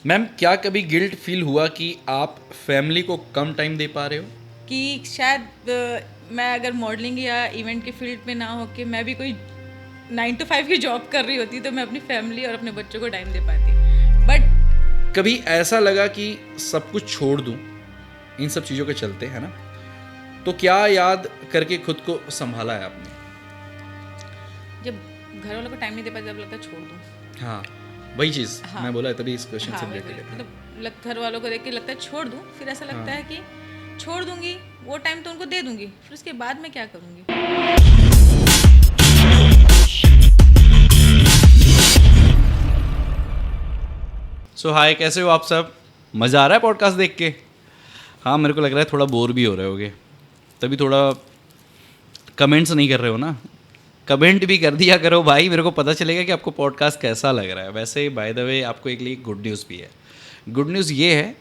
Ma'am क्या कभी guilt feel हुआ कि आप फैमिली को कम टाइम दे पा रहे हो? कि शायद मैं अगर मॉडलिंग या इवेंट के फील्ड में ना हो के मैं भी कोई 9 to 5 की जॉब कर रही होती तो मैं अपनी फैमिली और अपने बच्चों को टाइम दे पाती। बट कभी ऐसा लगा कि सब कुछ छोड़ दूं इन सब चीज़ों के चलते, है ना? तो क्या याद करके खुद को संभाला है आपने? जब घर वालों को टाइम नहीं दे पाती तब लगता है छोड़ दूँ। हाँ, वही चीज़ हाँ। मैं बोला है, तभी इस क्वेश्चन हाँ से वही रिलेटेड है। मतलब घर वालों को देख के लगता है छोड़ दूँ, फिर ऐसा लगता है कि छोड़ दूंगी वो टाइम तो उनको दे दूंगी, फिर उसके बाद मैं क्या करूँगी। सो हाय, कैसे हो आप सब? मज़ा आ रहा है पॉडकास्ट देख के? हाँ, मेरे को लग रहा है थोड़ा बोर भी हो रहे होगे, तभी थोड़ा कमेंट्स नहीं कर रहे हो ना। कमेंट भी कर दिया करो भाई, मेरे को पता चलेगा कि आपको पॉडकास्ट कैसा लग रहा है। वैसे बाय द वे आपको एक लिए गुड न्यूज़ भी है। गुड न्यूज़ ये है,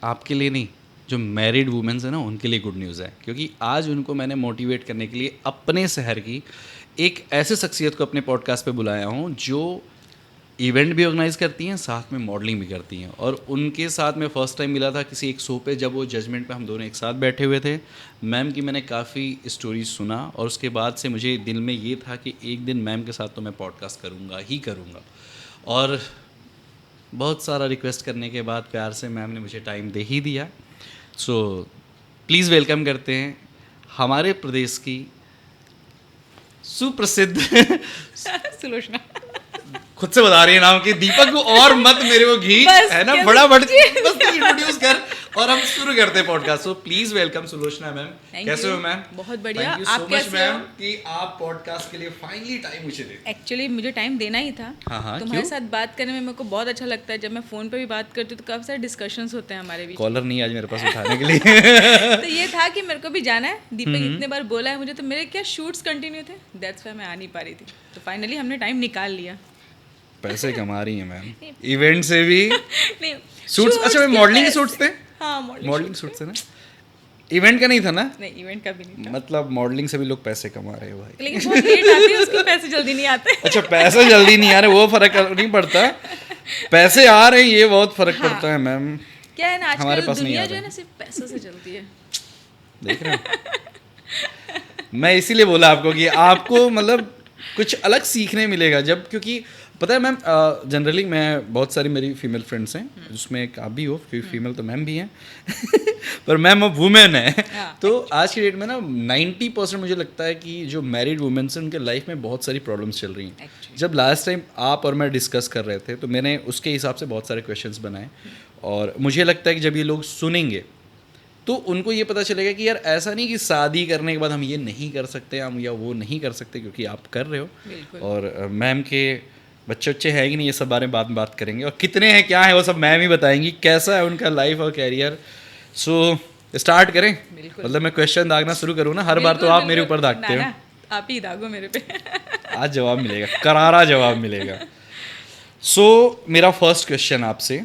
आपके लिए नहीं, जो मैरिड वुमेन्स हैं ना उनके लिए गुड न्यूज़ है, क्योंकि आज उनको मैंने मोटिवेट करने के लिए अपने शहर की एक ऐसे शख्सियत को अपने पॉडकास्ट पे बुलाया हूँ जो इवेंट भी ऑर्गेनाइज करती हैं, साथ में मॉडलिंग भी करती हैं। और उनके साथ मैं फ़र्स्ट टाइम मिला था किसी एक शो पे, जब वो जजमेंट पे हम दोनों एक साथ बैठे हुए थे। मैम की मैंने काफ़ी स्टोरी सुना और उसके बाद से मुझे दिल में ये था कि एक दिन मैम के साथ तो मैं पॉडकास्ट करूँगा ही करूँगा। और बहुत सारा रिक्वेस्ट करने के बाद प्यार से मैम ने मुझे टाइम दे ही दिया। सो प्लीज़ वेलकम करते हैं हमारे प्रदेश की सुप्रसिद्ध सुलोचना खुद से बता रही है नाम कि दीपक को, और मत मेरे को घी है ना, बड़ा बस इंट्रोड्यूस कर और हम शुरू करते हैं podcast. So please welcome Sulochana ma'am. कैसे हो मैम? बहुत बढ़िया। Thank you so much ma'am कि आप पॉडकास्ट के लिए फाइनली टाइम मुझे दे। एक्चुअली मुझे टाइम देना ही था। हाँ, तुम्हारे साथ बात करने में मेरे को बहुत अच्छा लगता है। जब मैं फ़ोन पे भी बात करती हूँ तो काफ़ी सारे डिस्कशंस होते हैं हमारे बीच। कॉलर नहीं आज मेरे पास उठाने के लिए तो ये था कि मेरे को भी जाना है। दीपक इतने बार बोला है मुझे, तो मेरे क्या शूट्स कंटिन्यू थे, दैट्स व्हाई मैं आ नहीं पा रही थी। तो फाइनली हमने टाइम निकाल लिया। पैसे कमा रही हैं मैम इवेंट से भी। नहीं, सूट्स, अच्छा मैं मॉडलिंग के सूट्स थे। हाँ, मॉडलिंग सूट्स थे ना, इवेंट का नहीं था ना? नहीं, इवेंट का भी नहीं था। मतलब मॉडलिंग से भी लोग पैसे कमा रहे हो भाई। लेकिन बहुत लेट आते हैं, उसके पैसे जल्दी नहीं आते। अच्छा, पैसे जल्दी नहीं आ रहे, वो फर्क नहीं पड़ता, पैसे आ रहे हैं ये बहुत फर्क पड़ता है मैम। क्या है ना, हमारे आजकल पास नहीं दुनिया आ जो है रहा। ना सिर्फ पैसों से चलती है। देख रहे हो, मैं इसीलिए बोला आपको कि आपको मतलब कुछ अलग सीखने मिलेगा जब, क्योंकि पता है मैम, जनरली मैं बहुत सारी मेरी फीमेल फ्रेंड्स हैं, जिसमें एक आप भी हो, क्योंकि फीमेल तो मैम भी हैं पर मैम अब वुमेन है। तो आज की डेट में ना 90% मुझे लगता है कि जो मैरिड वुमेन्स हैं उनके लाइफ में बहुत सारी प्रॉब्लम्स चल रही हैं। जब लास्ट टाइम आप और मैं डिस्कस कर रहे थे तो मैंने उसके हिसाब से बहुत सारे क्वेश्चंस बनाए, और मुझे लगता है कि जब ये लोग सुनेंगे तो उनको ये पता चलेगा कि यार ऐसा नहीं कि शादी करने के बाद हम ये नहीं कर सकते, हम या वो नहीं कर सकते, क्योंकि आप कर रहे हो। और मैम के बच्चे हैं कि नहीं, ये सब बारे में बात करेंगे, और कितने हैं क्या है वो सब मैम ही बताएंगी, कैसा है उनका लाइफ और कैरियर। सो स्टार्ट करें। मतलब मैं क्वेश्चन दागना शुरू करूँ ना, हर बार तो आप मेरे ऊपर दागते हो। आप ही दागो मेरे पे। आज जवाब मिलेगा, करारा जवाब मिलेगा। सो मेरा फर्स्ट क्वेश्चन आपसे,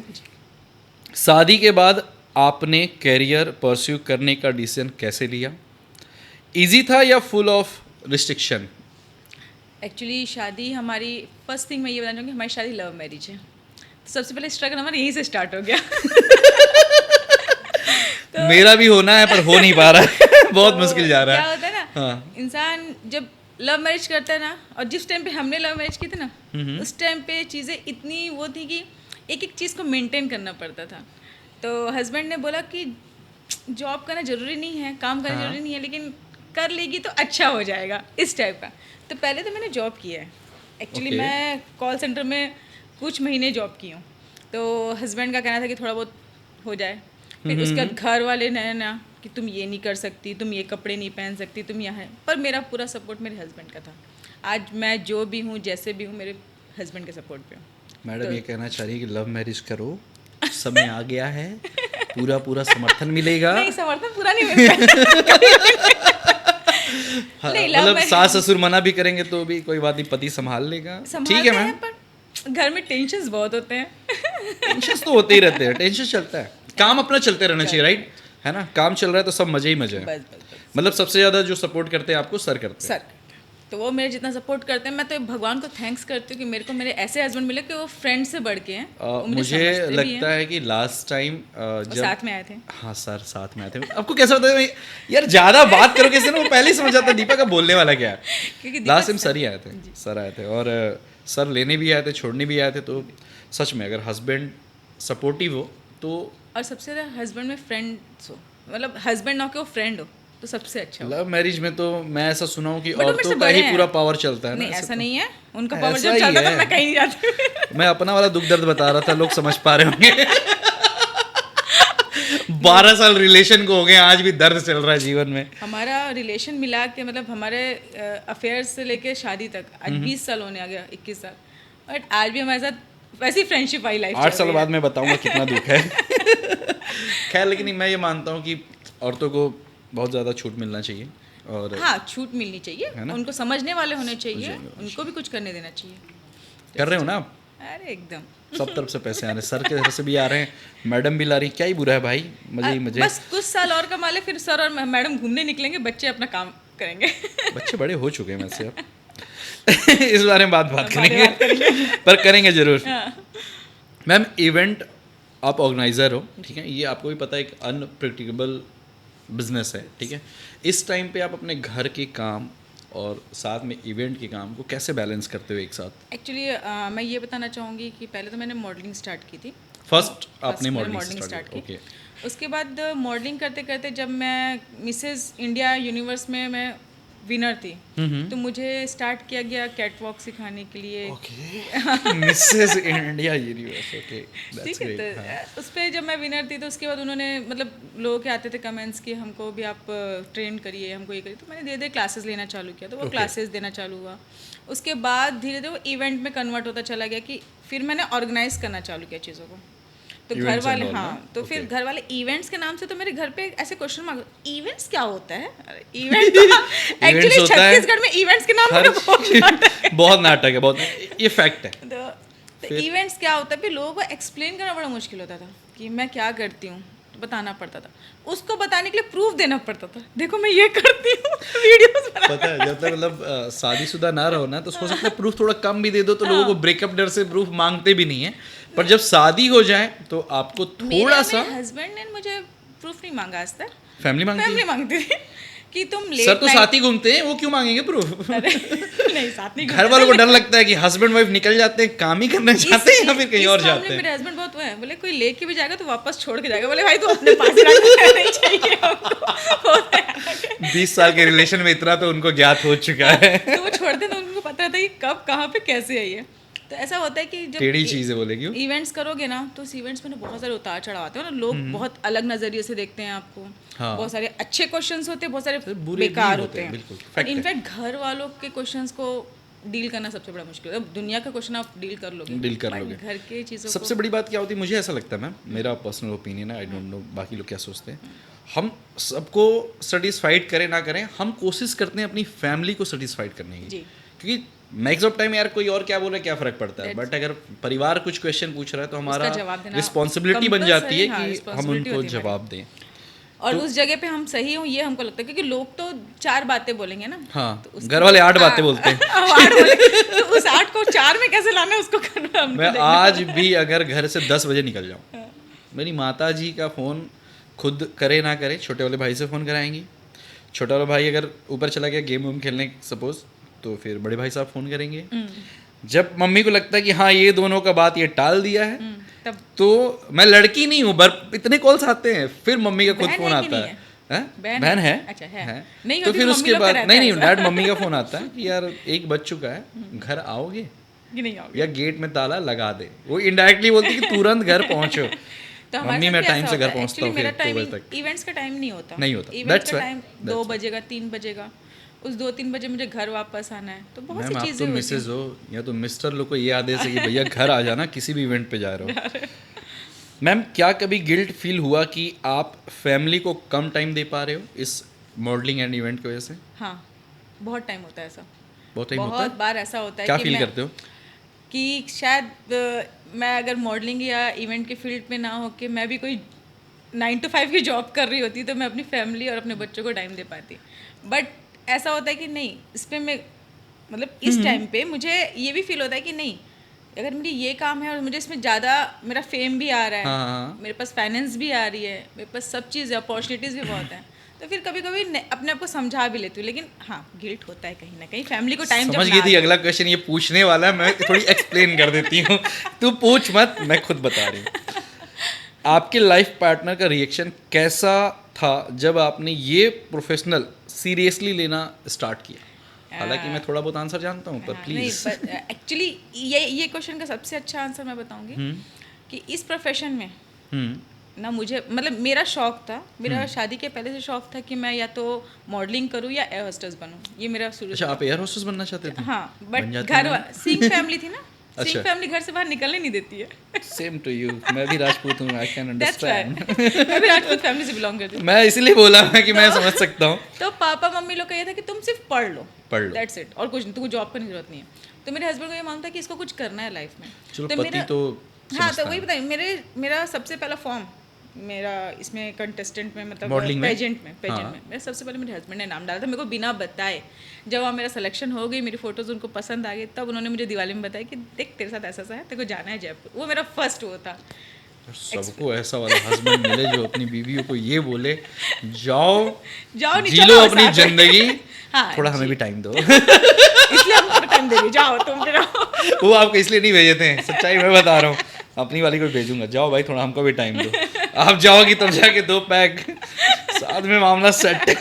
शादी के बाद आपने कैरियर परस्यू करने का डिसीजन कैसे लिया? इजी था या फुल ऑफ रिस्ट्रिक्शन? एक्चुअली शादी हमारी, फर्स्ट थिंग मैं ये बताना चाहूँगी, हमारी शादी लव मैरिज है। तो सबसे पहले स्ट्रगल हमारा यहीं से स्टार्ट हो गया। तो मेरा भी होना है पर हो नहीं पा रहा है बहुत मुश्किल जा रहा है। क्या होता है ना, हाँ। इंसान जब लव मैरिज करता है ना, और जिस टाइम पे हमने लव मैरिज की थी ना, उस टाइम पे चीज़ें इतनी वो थी कि एक एक चीज़ को मेंटेन करना पड़ता था। तो हस्बैंड ने बोला कि जॉब करना ज़रूरी नहीं है, काम करना ज़रूरी नहीं है, लेकिन कर लेगी तो अच्छा हो जाएगा, इस टाइप का। तो पहले तो मैंने जॉब किया है। एक्चुअली मैं कॉल सेंटर में कुछ महीने जॉब की हूँ। तो हस्बैंड का कहना था कि थोड़ा बहुत हो जाए। फिर उसके बाद घर वाले ने ना कि तुम ये नहीं कर सकती, तुम ये कपड़े नहीं पहन सकती, तुम यहाँ है। पर मेरा पूरा सपोर्ट मेरे हस्बैंड का था। आज मैं जो भी हूँ, जैसे भी हूँ, मेरे हस्बैंड के सपोर्ट पे हूँ। मैडम ये कहना चाह रही है कि लव मैरिज करो, समय आ गया है, पूरा समर्थन मिलेगा। नहीं, समर्थन पूरा नहीं मिलता। मतलब सास ससुर मना भी करेंगे तो भी कोई बात नहीं, पति संभाल लेगा। ठीक है मैम, पर घर में टेंशन्स बहुत होते हैं। टेंशन्स तो होते ही रहते हैं, टेंशन चलता है, काम अपना चलते रहना चाहिए, राइट है ना? काम चल रहा है तो सब मजे ही मजे हैं। मतलब सबसे ज़्यादा जो सपोर्ट करते हैं आपको सर करते हैं। तो वो मेरे जितना सपोर्ट करते हैं, मैं तो भगवान को थैंक्स करती हूँ कि मेरे को मेरे ऐसे हस्बैंड मिले कि वो फ्रेंड से बढ़ के हैं। वो मुझे समझते भी लगता हैं, है कि लास्ट टाइम वो जब साथ में आए थे। हाँ सर साथ में आए थे। आपको कैसा होता है यार, ज्यादा बात करो किसी ने, वो पहले ही समझ जाता है दीपक का बोलने वाला क्या है। क्योंकि दीपक लास्ट टाइम सर ही आए थे, सर आए थे, और सर लेने भी आए थे, छोड़ने भी आए थे। तो सच में अगर हस्बैंड सपोर्टिव हो तो और सबसे ज़्यादा हस्बैंड में फ्रेंड्स हो, मतलब हस्बैंड ना हो कि वो फ्रेंड हो, तो सबसे अच्छा हो। लव मैरिज में तो मैं ऐसा सुना हूँ कि But वो मेरे से औरतों का बड़े ही हैं। पूरा पावर चलता है ना। नहीं ऐसा तो नहीं है, उनका पावर ऐसा जब ही चलता है। तो मैं कहीं नहीं जाती। मैं अपना वाला दुख दर्द बता रहा था, लोग समझ पा रहे होंगे। 12 साल रिलेशन को हो गए, आज भी दर्द चल रहा है जीवन में। हमारा रिलेशन मिला के मतलब हमारे अफेयर्स से लेके शादी तक आज 20 साल होने आ गया, 21 साल, बट आज भी हमारे साथ वैसी फ्रेंडशिप वाली लाइफ 8 साल बाद मैं बताऊंगा कितना दुख है। खैर, लेकिन मैं ये मानता हूँ कि औरतों को बहुत ज़्यादा छूट मिलना चाहिए, और हाँ छूट मिलनी है चाहिए, ना? उनको समझने वाले होने चाहिए, उनको भी कुछ करने देना चाहिए। कर रहे हो ना आप? अरे एकदम सब तरफ से पैसे आ रहे हैं, सर के तरफ से भी आ रहे हैं, मैडम भी ला रही, क्या ही बुरा है भाई, मजे ही मजे। बस कुछ साल और कमा ले, फिर सर और मैडम घूमने निकलेंगे, बच्चे अपना काम करेंगे। बच्चे बड़े हो चुके हैं वैसे अब। इस बारे में बात करेंगे, पर करेंगे जरूर। मैम, इवेंट आप ऑर्गेनाइजर हो, ठीक है, ये आपको भी पता है एक अनप्रेडिक्टेबल बिजनेस है, ठीक है। इस टाइम पे आप अपने घर के काम और साथ में इवेंट के काम को कैसे बैलेंस करते हो एक साथ? एक्चुअली मैं ये बताना चाहूँगी कि पहले तो मैंने मॉडलिंग स्टार्ट की थी। फर्स्ट आपने मैंने मॉडलिंग स्टार्ट स्टार्ट की। ओके। उसके बाद मॉडलिंग करते करते जब मैं मिसेस इंडिया यूनिवर्स में मैं विनर थी, तो मुझे स्टार्ट किया गया कैटवॉक सिखाने के लिए। Okay, Mrs India universe, okay, that's ठीक है, ग्रेट। तो उस पर जब मैं विनर थी तो उसके बाद उन्होंने मतलब लोगों के आते थे कमेंट्स कि हमको भी आप ट्रेन करिए, हमको ये करिए, तो मैंने धीरे धीरे क्लासेस लेना चालू किया, तो वो क्लासेस देना चालू हुआ। उसके बाद धीरे धीरे वो इवेंट में कन्वर्ट होता चला गया कि फिर मैंने ऑर्गेनाइज करना चालू किया चीज़ों को। तो घर Events वाले, and all, हाँ, ना? तो फिर Okay. घर वाले इवेंट्स के नाम से तो मेरे घर पे ऐसे क्वेश्चन मांग, इवेंट्स क्या होता है? इवेंट एक्चुअली होता है, छत्तीसगढ़ में इवेंट्स के नाम हर पे बहुत नाटक है। बहुत नाटक है, बहुत, ये फैक्ट है। तो इवेंट्स क्या होता है, फिर लोगों को एक्सप्लेन करना बड़ा मुश्किल होता था कि मैं क्या करती हूँ, तो बताना पड़ता था, उसको बताने के लिए प्रूफ देना पड़ता था, देखो मैं ये करती हूँ, वीडियोस बना। पता है, जब तक मतलब शादीशुदा ना रहो ना, तो हो सकता है प्रूफ थोड़ा कम भी दे दो, तो लोगों को ब्रेकअप डर से प्रूफ मांगते भी नहीं है। पर जब शादी हो जाए तो आपको थोड़ा सा, हस्बैंड ने मुझे प्रूफ नहीं मांगा आज तक, फैमिली मांगती फैमिली है। मांगती थी कि तुम लेट सर तो साथ ही घूमते हैं, वो क्यों मांगेंगे प्रूफ? नहीं साथ नहीं घर वालों को डर लगता है कि हस्बैंड वाइफ निकल जाते हैं, काम ही करने जाते हैं या फिर कहीं और जाते हैं। मेरे हस्बैंड बहुत वो है, बोले कोई लेके भी जाएगा तो वापस छोड़ के जाएगा, बोले भाई तू अपने पास ही रखना नहीं चाहिए हमको। 20 साल के रिलेशन में इतना तो उनको ज्ञात हो चुका है। तो वो छोड़ते तो उनको पता था कि कब कहाँ पे कैसे है ये। तो ऐसा होता है कि टेढ़ी जब चीज है, बोलेगी इवेंट्स करोगे ना, तो उस इवेंट्स में ना बहुत सारे उतार चढ़ाव आते हैं ना, लोग बहुत अलग नजरिए से देखते हैं आपको। हाँ। बहुत सारे अच्छे क्वेश्चंस होते हैं, बहुत सारे बुरे भी बेकार होते होते हैं, हैं। बिल्कुल, fact है। इनफैक्ट घर वालों के क्वेश्चंस को डील करना सबसे बड़ा मुश्किल है। दुनिया का क्वेश्चन आप डील कर लोगे, डील कर but लोगे। घर के चीज़ों सबसे बड़ी बात क्या होती है, मुझे ऐसा लगता है मैम, मेरा पर्सनल ओपिनियन है, आई डोंट नो बाकी लोग क्या सोचते हैं, हम सबको सेटिस्फाइड करें ना करें, हम कोशिश करते हैं अपनी फैमिली को सेटिस्फाइड करने की। जी। क्योंकि मैक्स ऑफ टाइम यार कोई और क्या बोल रहा है, क्या फर्क पड़ता है, बट अगर परिवार कुछ क्वेश्चन पूछ रहा है तो हमारा जवाब देना रिस्पॉन्सिबिलिटी बन जाती है compulsory, हाँ, कि हम responsibility उनको होती है जवाब दें। और उस जगह पे हम सही हों ये हमको लगता है, क्योंकि लोग तो 4 बातें बोलेंगे ना। हाँ, तो उसको- घर वाले 8 बातें बोलते हैं। 8 बोले, तो उस 8 को 4 में कैसे लाना है उसको करना हमको मैं देखना। आज भी अगर घर से 10 बजे निकल जाऊँ, मेरी माता जी का फ़ोन खुद करे ना करे, छोटे वाले भाई से फ़ोन कराएंगी। छोटा वाला भाई अगर ऊपर चला गया गेम वेम खेलने सपोज, तो फिर बड़े भाई साहब फ़ोन करेंगे। जब मम्मी को लगता है कि हाँ ये दोनों का बात ये टाल दिया है, तब तो मैं लड़की नहीं हूँ, इतने कॉल्स आते हैं, फिर मम्मी का खुद बहन फ़ोन है कि आता नहीं है। है? हैं? बहन बहन है? है। अच्छा, है। है। नहीं तो होती फिर तो उसके मम्मी लोग का बाद रहता नहीं है नहीं ऐसा। डैड मम्मी का फ़ोन आता है कि यार एक बज चुका है, घर आओगे कि नहीं आओगे। या गेट में ताला लगा दे। वो इनडायरेक्टली बोलती कि तुरंत घर पहुंचो। तो हमारे मम्मी साथ मैं भी टाइम ऐसा से घर होता है। पहुंचता Actually हूँ मेरा फिर 2 बजे टाइमिंग तक। इवेंट्स का टाइम नहीं होता। नहीं होता। इवेंट्स That's का why- टाइम that's 2 why. बजेगा, 3 बजेगा, उस 2-3 बजे मुझे घर वापस आना है, तो बहुत मैम सी आप चीज़ें तो होती मिसेज हैं। हो या तो मिस्टर लोग को ये आदेश है कि भैया घर आ जाना, किसी भी इवेंट पे जा रहे हो। मैम, क्या कभी गिल्ट फील हुआ कि आप फैमिली को कम टाइम दे पा रहे हो इस मॉडलिंग एंड इवेंट की वजह से? हाँ, बहुत टाइम होता है ऐसा। बहुत टाइम होता बहुत है। बार ऐसा होता है क्या कि फील मैं करते हो? कि शायद मैं अगर मॉडलिंग या इवेंट के फील्ड में ना हो के मैं भी कोई 9 to 5 की जॉब कर रही होती तो मैं अपनी फैमिली और अपने बच्चों को टाइम दे पाती। बट ऐसा होता है कि नहीं, इस पर मैं मतलब इस टाइम पे मुझे ये भी फील होता है कि नहीं, अगर मेरी ये काम है और मुझे इसमें ज़्यादा मेरा फेम भी आ रहा है, हाँ। मेरे पास फाइनेंस भी आ रही है, मेरे पास सब चीज़ अपॉर्चुनिटीज़ भी बहुत हैं, तो फिर कभी कभी अपने आप को समझा भी लेती हूँ, लेकिन हाँ गिल्ट होता है कहीं ना कहीं फैमिली को टाइम समझ गई थी अगला क्वेश्चन ये पूछने वाला है, मैं थोड़ी एक्सप्लेन कर देती हूँ। तू पूछ मत, मैं खुद बता रही हूँ। आपके लाइफ पार्टनर का रिएक्शन कैसा था जब आपने ये प्रोफेशनल सीरियसली लेना स्टार्ट किया? हालांकि मैं थोड़ा बहुत आंसर जानता हूँ, पर प्लीज। एक्चुअली ये क्वेश्चन का सबसे अच्छा आंसर मैं बताऊंगी कि इस प्रोफेशन में ना मुझे मतलब मेरा शौक था, मेरा शादी के पहले से शौक था कि मैं या तो मॉडलिंग करूँ या एयर होस्टेस बनूँ, ये मेरा शुरू अच्छा, आप एयर होस्टेस बनना चाहते थे? हाँ, बट घर सिंह फैमिली थी ना, अच्छा। सिंह फैमिली घर से बाहर निकलने नहीं देती है। सेम टू यू, मैं भी राजपूत हूँ, I can That's understand. right. मैं भी राजपूत फैमिली से बिलोंग करती हूँ। मैं इसीलिए बोला मैं कि मैं समझ सकता हूँ। तो पापा मम्मी लोग का ये था कि तुम सिर्फ पढ़ लो, That's it, और कुछ नहीं, तुमको जॉब करने की जरूरत नहीं है। तो मेरे हस्बैंड को ये मानता कि इसको कुछ करना है लाइफ में। चलो, तो पति तो हाँ, तो वही बताइए, मेरा सबसे पहला फॉर्म मेरा इसमें कंटेस्टेंट में मतलब पेजेंट में मेरा सबसे पहले मेरे हस्बैंड ने नाम डाला था, मेरे को बिना बताए। जब वहाँ मेरा सिलेक्शन हो गई, मेरी फोटोज उनको पसंद आ गई, तब उन्होंने मुझे दिवाली में बताया कि देख तेरे साथ ऐसा ऐसा है, तेरे को जाना है जयपुर। वो मेरा फर्स्ट वो था। सबको ऐसा वाला हस्बैंड मिले जो अपनी बीवियों को ये बोले जाओ नहीं, जी लो अपनी जिंदगी, हाँ, थोड़ा हमें भी टाइम दो। इसलिए हम टाइम देंगे, जाओ तुम फिर। वो आपको इसलिए नहीं भेजे थे, सच्चाई मैं बता रहा हूँ, अपनी वाली को भेजूंगा, जाओ भाई थोड़ा हमको भी टाइम दो। आप जाओगी तब जाके 2 पैक, साथ में मामला सेट।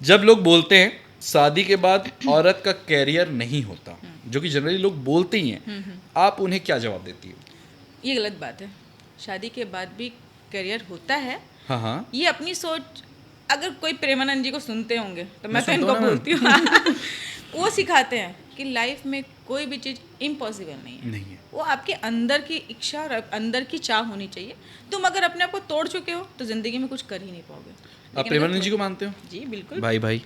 जब लोग बोलते हैं शादी के बाद औरत का कैरियर नहीं होता, जो कि जनरली लोग बोलते ही हैं, आप उन्हें क्या जवाब देती हो? ये गलत बात है, शादी के बाद भी करियर होता है। हाँ, ये अपनी सोच, अगर कोई प्रेमानंद जी को सुनते होंगे तो मैं तो इनको बोलती हूँ। वो सिखाते हैं कि लाइफ में कोई भी चीज़ इम्पॉसिबल नहीं है। वो आपके अंदर की इच्छा और अंदर की चाह होनी चाहिए। तुम अगर अपने आप को तोड़ चुके हो तो जिंदगी में कुछ कर ही नहीं पाओगे। आप प्रेमानंद जी को मानते हो? जी बिल्कुल भाई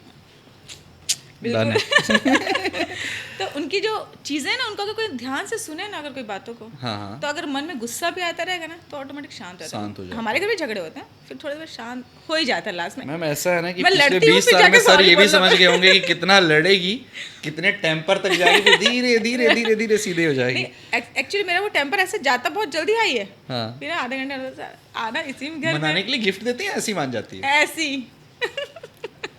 तो उनकी जो चीज़ें ना, उनको अगर कोई ध्यान से सुने ना, अगर कोई बातों को, हाँ। तो अगर मन में गुस्सा भी आता रहेगा ना तो ऑटोमेटिक शांत हो जाता है। है। हमारे घर भी झगड़े होते हैं, फिर थोड़ी देर शांत हो ही जाता है लास्ट में। मैम ऐसा है ना कि मैं पिछले लड़ती हूँ, 20 फिर साल में जाके सर sorry ये भी बोल दो। समझ गए होंगे कि कितना लड़ेगी, कितने टेम्पर तक जाएगी, फिर धीरे धीरे धीरे धीरे सीधे हो जाएगी। एक्चुअली मेरा वो टेम्पर ऐसे जाता बहुत जल्दी हाई है, हाँ। फिर आधे घंटे आना इसी में घर मनाने में के लिए गिफ्ट देते हैं, ऐसी मान जाती है। ऐसी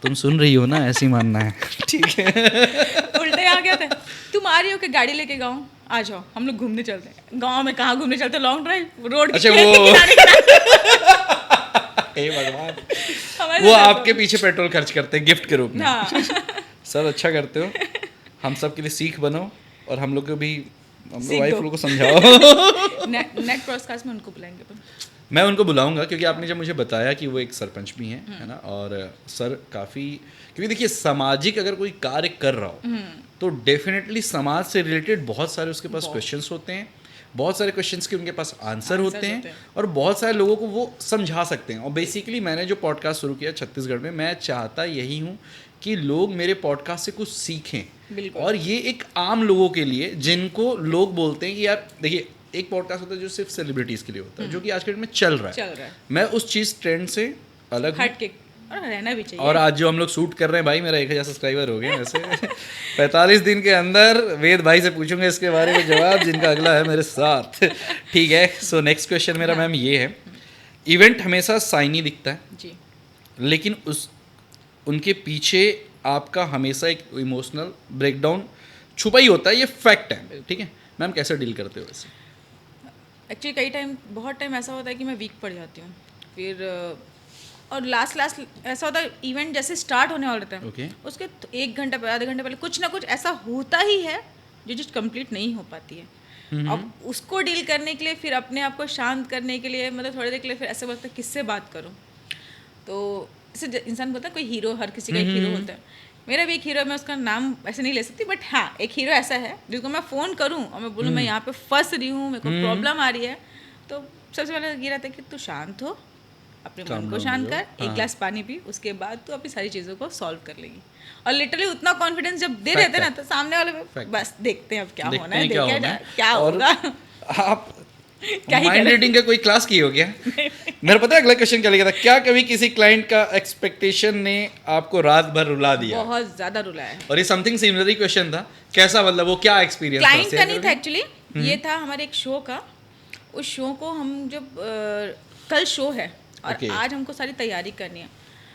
तुम सुन रही हो ना, ऐसी मानना है। ठीक है। उल्टे आ गया था, तुम आ रही हो कि गाड़ी लेके गाँव आ जाओ, हम लोग घूमने चलते हैं। गाँव में कहाँ घूमने चलते, लॉन्ग ड्राइव, रोड अच्छा, के वो किनारे। हे भगवान, हमारे वो साथ आपके पीछे पेट्रोल खर्च करते हैं गिफ्ट के रूप में। हाँ। सर अच्छा करते हो, हम सब के लिए सीख बनो, और हम लोग को भी, हम लोग सीख वाइफ दो। लोग को समझाओ। नेट ब्रॉडकास्ट में उनको बुलाएंगे अपन। मैं उनको बुलाऊंगा, क्योंकि आपने जब मुझे बताया कि वो एक सरपंच भी हैं, है ना, और सर काफ़ी, क्योंकि देखिए सामाजिक अगर कोई कार्य कर रहा हो तो डेफिनेटली समाज से रिलेटेड बहुत सारे उसके पास क्वेश्चंस होते हैं, बहुत सारे क्वेश्चंस के उनके पास आंसर होते हैं, और बहुत सारे लोगों को वो समझा सकते हैं। और बेसिकली मैंने जो पॉडकास्ट शुरू किया छत्तीसगढ़ में, मैं चाहता यही हूँ कि लोग मेरे पॉडकास्ट से कुछ सीखें, और ये एक आम लोगों के लिए जिनको लोग बोलते हैं कि यार देखिए, एक पॉडकास्ट होता है जो सिर्फ सेलिब्रिटीज के लिए होता है, जो कि आज के डेट में चल रहा है। मैं उस चीज़ ट्रेंड से अलग हूँ, और रहना भी चाहिए। और आज जो हम लोग शूट कर रहे हैं भाई, मेरा 1000 सब्सक्राइबर हो गए वैसे। 45 दिन के अंदर वेद भाई से पूछूंगा इसके बारे में जवाब, जिनका अगला है मेरे साथ। ठीक है, सो नेक्स्ट क्वेश्चन मेरा मैम ये है, इवेंट हमेशा साइनी दिखता है जी, लेकिन उनके पीछे आपका हमेशा एक इमोशनल ब्रेकडाउन छुपा ही होता है, ये फैक्ट है, ठीक है मैम, कैसे डील करते हो वैसे? एक्चुअली बहुत टाइम ऐसा होता है कि मैं वीक पड़ जाती हूँ, फिर और लास्ट ऐसा होता है, इवेंट जैसे स्टार्ट होने वाला रहता है, Okay. उसके 1 घंटे पहले, आधे घंटे पहले कुछ ना कुछ ऐसा होता ही है जो चीज़ कंप्लीट नहीं हो पाती है। अब उसको डील करने के लिए, फिर अपने आप को शांत करने के लिए, मतलब थोड़ी देर के लिए फिर ऐसे बोलता है किससे बात करूँ, तो इससे इंसान बोलता है कोई हीरो, हर किसी का एक हीरो होता है। मेरा भी एक हीरो है, मैं उसका नाम ऐसे नहीं ले सकती, बट हाँ एक हीरो ऐसा है जिसको मैं फ़ोन करूँ और मैं बोलूँ मैं यहाँ पे फंस रही हूँ, मेरे को प्रॉब्लम आ रही है, तो सबसे पहले ये रहता है कि तू शांत हो, अपने मन को शांत कर, एक गिलास पानी पी, उसके बाद तू अपनी सारी चीज़ों को सॉल्व कर लेगी। और लिटरली उतना कॉन्फिडेंस जब दे देते ना, तो सामने वाले बस देखते हैं अब क्या होना है, क्या होगा। आप क्या ही माइंड करें। रीडिंग का कोई क्लास की हो गया? मेरा पता है अगला क्वेश्चन क्या लिखा था, क्या कभी किसी क्लाइंट का एक्सपेक्टेशन ने आपको रात भर रुला दिया? बहुत ज्यादा रुलाया है। और ये समथिंग सिमिलर क्वेश्चन था, कैसा मतलब वो क्या एक्सपीरियंस था? क्लाइंट का शेयर नहीं था करोगे? एक्चुअली, ये था हमारे एक शो का। उस शो को हम जब कल शो है और Okay. आज हमको सारी तैयारी करनी है।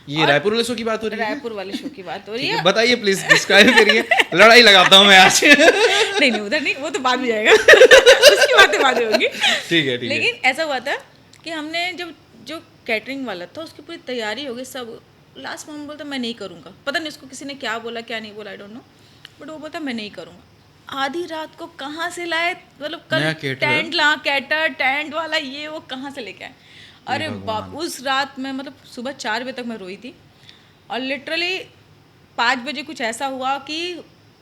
ये और रायपुर वाले शो की बात हो रही है? रायपुर वाले शो की बात हो रही ठीक है, है। बताइए प्लीज, डिस्क्राइब करिए। लड़ाई लगाता हूँ मैं आज। नहीं नहीं, उधर नहीं, वो तो बाद में जाएगा। उसकी बातें बाद में होंगी। ठीक है, ठीक है। लेकिन ऐसा हुआ था कि हमने जब जो कैटरिंग वाला था उसकी पूरी तैयारी हो गई सब, लास्ट में हम बोलता मैं नहीं करूँगा। पता नहीं उसको किसी ने क्या बोला क्या नहीं बोला, आई डोंट नो, बट वो बोलता मैं नहीं करूँगा। आधी रात को कहाँ से लाए, मतलब नया कल caterer? टेंट ला, कैटर टेंट वाला ये वो कहाँ से लेके आए। अरे बाप, उस रात में मतलब सुबह 4 बजे तक मैं रोई थी। और लिटरली 5 बजे कुछ ऐसा हुआ कि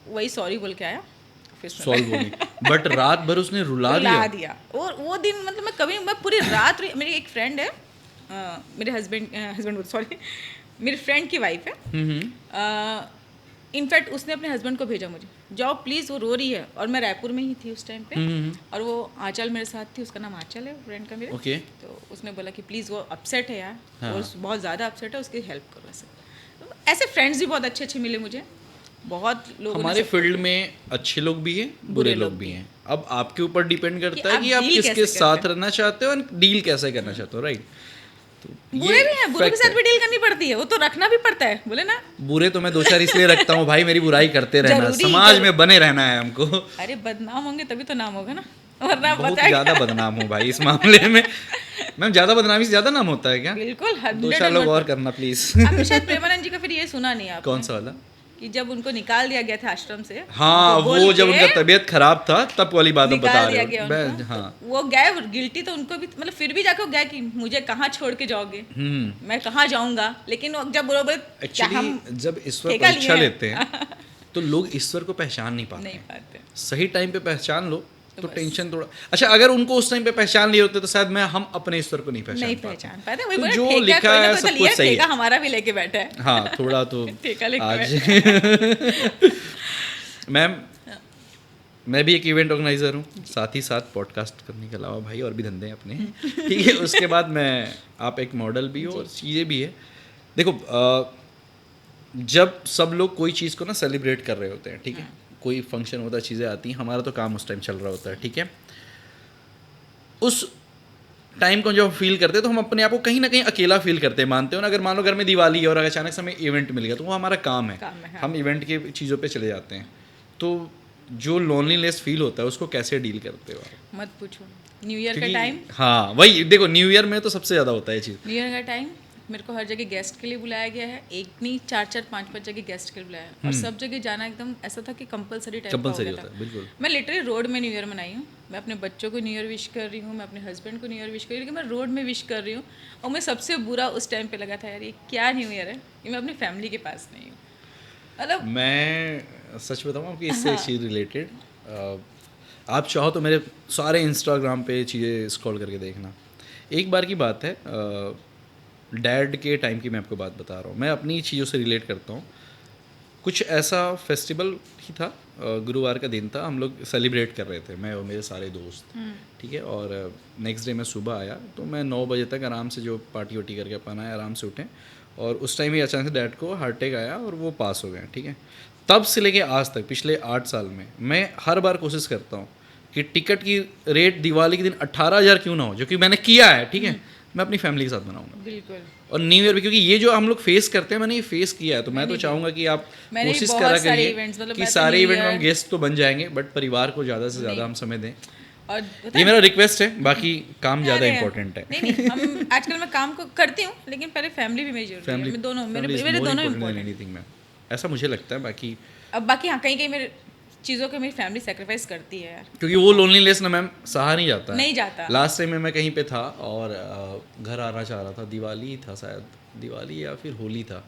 वही सॉरी बोल के आया ऑफिस में। सॉल्व होगी, बट रात भर उसने रुला रुला दिया। दिया। और वो दिन मतलब मैं पूरी रात रोई। मेरी एक फ्रेंड है, मेरे हस्बैंड सॉरी, मेरी फ्रेंड की वाइफ है। इनफैक्ट उसने अपने हस्बैंड को भेजा मुझे, जाओ प्लीज़, वो रो रही है। और मैं रायपुर में ही थी उस टाइम पे, और वो आंचल मेरे साथ थी, उसका नाम आंचल है फ्रेंड का मेरे। ओके। तो उसने बोला कि प्लीज़, वो अपसेट है यार, हाँ। वो बहुत ज़्यादा अपसेट है, उसकी हेल्प करो। ऐसे फ्रेंड्स भी बहुत अच्छे अच्छे मिले मुझे, बहुत लोगों ने हमारे सब- फील्ड में अच्छे लोग भी हैं, बुरे लोग भी हैं। अब आपके ऊपर डिपेंड करता है आप कि आप deal किसके कैसे साथ करते रहना चाहते हो और डील कैसे करना चाहते हो, राइट? तो बुरे भी हैं, बुरे के fact साथ है। भी डील करनी पड़ती है, वो तो रखना भी पड़ता है, बोले ना। बुरे तो मैं 2 4 इसलिए रखता हूँ भाई, मेरी बुराई करते रहना, जरूरी, समाज जरूरी। में बने रहना है हमको। अरे बदनाम होंगे तभी तो नाम होगा ना, वरना बहुत बताया ज्यादा बदनाम हूँ भाई इस मामले में। मैम, ज्यादा बदनामी से ज्यादा नाम होता है क्या? बिल्कुल 2 4 लोग और करना प्लीज। आपने शायद प्रेमानंद जी का फिर ये सुना नहीं आप? कौन सा वाला? कि जब उनको निकाल दिया गया था आश्रम से, हाँ, उनको बोल वो जब के उनका तबीयत खराब था तब वाली बात आप बता निकाल दिया रहे गया हो। उनको, हाँ। तो वो गए गिल्टी, तो उनको भी मतलब फिर भी जाके वो गए कि मुझे कहाँ छोड़ के जाओगे, मैं कहाँ जाऊंगा। लेकिन वो जब बरोबर क्या हम एक्चुअली जब ईश्वर ठेका परीक्षा लिए हैं। लेते हैं तो लोग ईश्वर को पहचान नहीं पाते नहीं हैं। पाते। सही टाइम पे पहचान लो तो बस। टेंशन थोड़ा, अच्छा अगर उनको उस टाइम पे पहचान लिए होते तो शायद हम अपने ईश्वर को नहीं नहीं पहचान पहचान पाते। वही तो बोला, जो ठेका लिखा कोई ना है कोई तो सब लिया, कुछ सही ठेका है। हमारा भी लेके बैठा है। हाँ, थोड़ा तो ठेका लेके आज। मैम, मैं भी एक इवेंट ऑर्गेनाइजर हूँ, साथ ही साथ पॉडकास्ट करने के अलावा भाई और भी धंधे हैं अपने। ठीक है, उसके बाद मैं, आप एक मॉडल भी हो और चीज़ें भी है। देखो, जब सब लोग कोई चीज़ को ना सेलिब्रेट कर रहे होते हैं, ठीक है, कोई फंक्शन होता है, चीज़ें आती हैं, हमारा तो काम उस टाइम चल रहा होता है, ठीक है। उस टाइम को जब फील करते हैं तो हम अपने आप को कहीं ना कहीं अकेला फील करते हैं, मानते हो ना। अगर मान लो घर में दिवाली है और अगर अचानक से हमें इवेंट मिल गया तो वो हमारा काम है, हाँ। हम इवेंट के चीज़ों पे चले जाते हैं। तो जो लोनलीनेस फील होता है उसको कैसे डील करते हो आप? मत पूछो। न्यू ईयर का क्योंकि- टाइम, हाँ, वही देखो, न्यू ईयर में तो सबसे ज़्यादा होता है ये चीज़। न्यू ईयर का टाइम मेरे को हर जगह गेस्ट के लिए बुलाया गया है। एक नहीं, 4-4 5-5 जगह गेस्ट के लिए बुलाया है। और सब जगह जाना एकदम ऐसा था कि कंपलसरी टाइप का हो कंपलसरी गया होता है, था। बिल्कुल। मैं लिटरली रोड में न्यू ईयर मनाई हूँ। मैं अपने बच्चों को न्यू ईयर विश कर रही हूँ, मैं अपने हस्बैंड को न्यू ईयर विश कर रही हूँ, लेकिन मैं रोड में विश कर रही हूँ। और मैं सबसे बुरा उस टाइम पे लगा था, यार ये क्या न्यू ईयर है, ये मैं अपनी फैमिली के पास नहीं हूँ। मतलब मैं सच बताऊँ आपकी इससे चीज़ रिलेटेड, आप चाहो तो मेरे सारे इंस्टाग्राम पे चीज़ें स्क्रॉल करके देखना। एक बार की बात है, डैड के टाइम की मैं आपको बात बता रहा हूँ, मैं अपनी चीज़ों से रिलेट करता हूँ। कुछ ऐसा फेस्टिवल ही था, गुरुवार का दिन था, हम लोग सेलिब्रेट कर रहे थे, मैं और मेरे सारे दोस्त, ठीक है। और नेक्स्ट डे मैं सुबह आया तो मैं 9 बजे तक आराम से जो पार्टी वार्टी करके अपन आए, आराम से उठे। और उस टाइम ही अचानक से डैड को हार्ट अटैक आया और वो पास हो गए, ठीक है। तब से लेके आज तक पिछले 8 साल में मैं हर बार कोशिश करता हूँ कि टिकट की रेट दिवाली के दिन 18,000 क्यों ना हो, जो कि मैंने किया है, ठीक है, मैं अपनी फैमिली के साथ बनाऊंगा। बिल्कुल। और न्यू ईयर भी, क्योंकि ये जो हम लोग फेस करते हैं, मैंने ये फेस किया है, तो मैं तो चाहूँगा कि आप मैंने भी कोशिश बहुत करा सारे करिए events, मतलब कि मैं तो सारे New इवेंट में हम Year- गेस्ट तो बन जाएंगे, बट परिवार को ज़्यादा से ज़्यादा हम समय दें। और पता ये मेरा रिक्वेस्ट है, बाकी काम ज़्यादा अरे, इंपॉर्टेंट है। नहीं नहीं, हम आजकल मैं काम को करती हूँ, लेकिन पहले फैमिली भी मेरी जरूरी है। मैं दोनों, मेरे दोनों इम्पोर्टेंट। एनीथिंग में ऐसा मुझे लगता है। बाकी अब बाकी हाँ, कहीं कहीं मेरे चीज़ों को मेरी फैमिली सेक्रीफाइस करती है यार। क्योंकि वो लोनलीनेस ना मैम सहा नहीं जाता है। नहीं जाता। लास्ट टाइम में मैं कहीं पे था और घर आना चाह रहा था, दिवाली था शायद, दिवाली या फिर होली था।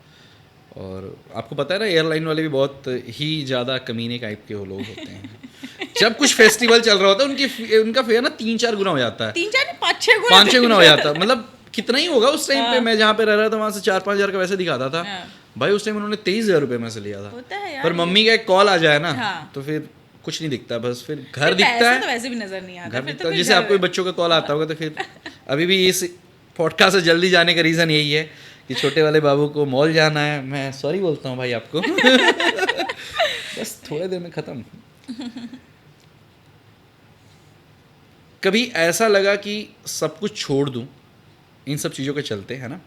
और आपको पता है ना, एयरलाइन वाले भी बहुत ही ज़्यादा कमीने टाइप के वो लोग होते हैं। जब कुछ फेस्टिवल चल रहा होता है उनका फेयर ना 3-4 गुना हो जाता है, 3-4 नहीं, 5-6 गुना। 5-6 गुना हो जाता है। मतलब कितना ही होगा उस टाइम पे, मैं जहाँ पे रह रहा था वहाँ से 4-5 हज़ार का वैसे दिखाता था भाई, उस टाइम उन्होंने 23,000 रुपये में से लिया था। होता है यार। पर मम्मी का एक कॉल आ जाए ना हाँ। तो फिर कुछ नहीं दिखता, बस फिर घर फिर दिखता पैसा है, तो वैसे भी नजर नहीं आता, घर फिर दिखता तो है। फिर जैसे घर आपको बच्चों का कॉल आता होगा तो फिर अभी भी इस पॉडकास्ट से जल्दी जाने का रीज़न यही है कि छोटे वाले बाबू को मॉल जाना है। मैं सॉरी बोलता हूँ भाई आपको बस थोड़े देर में ख़त्म। कभी ऐसा लगा कि सब कुछ छोड़ दूँ इन सब चीज़ों के चलते, है ना,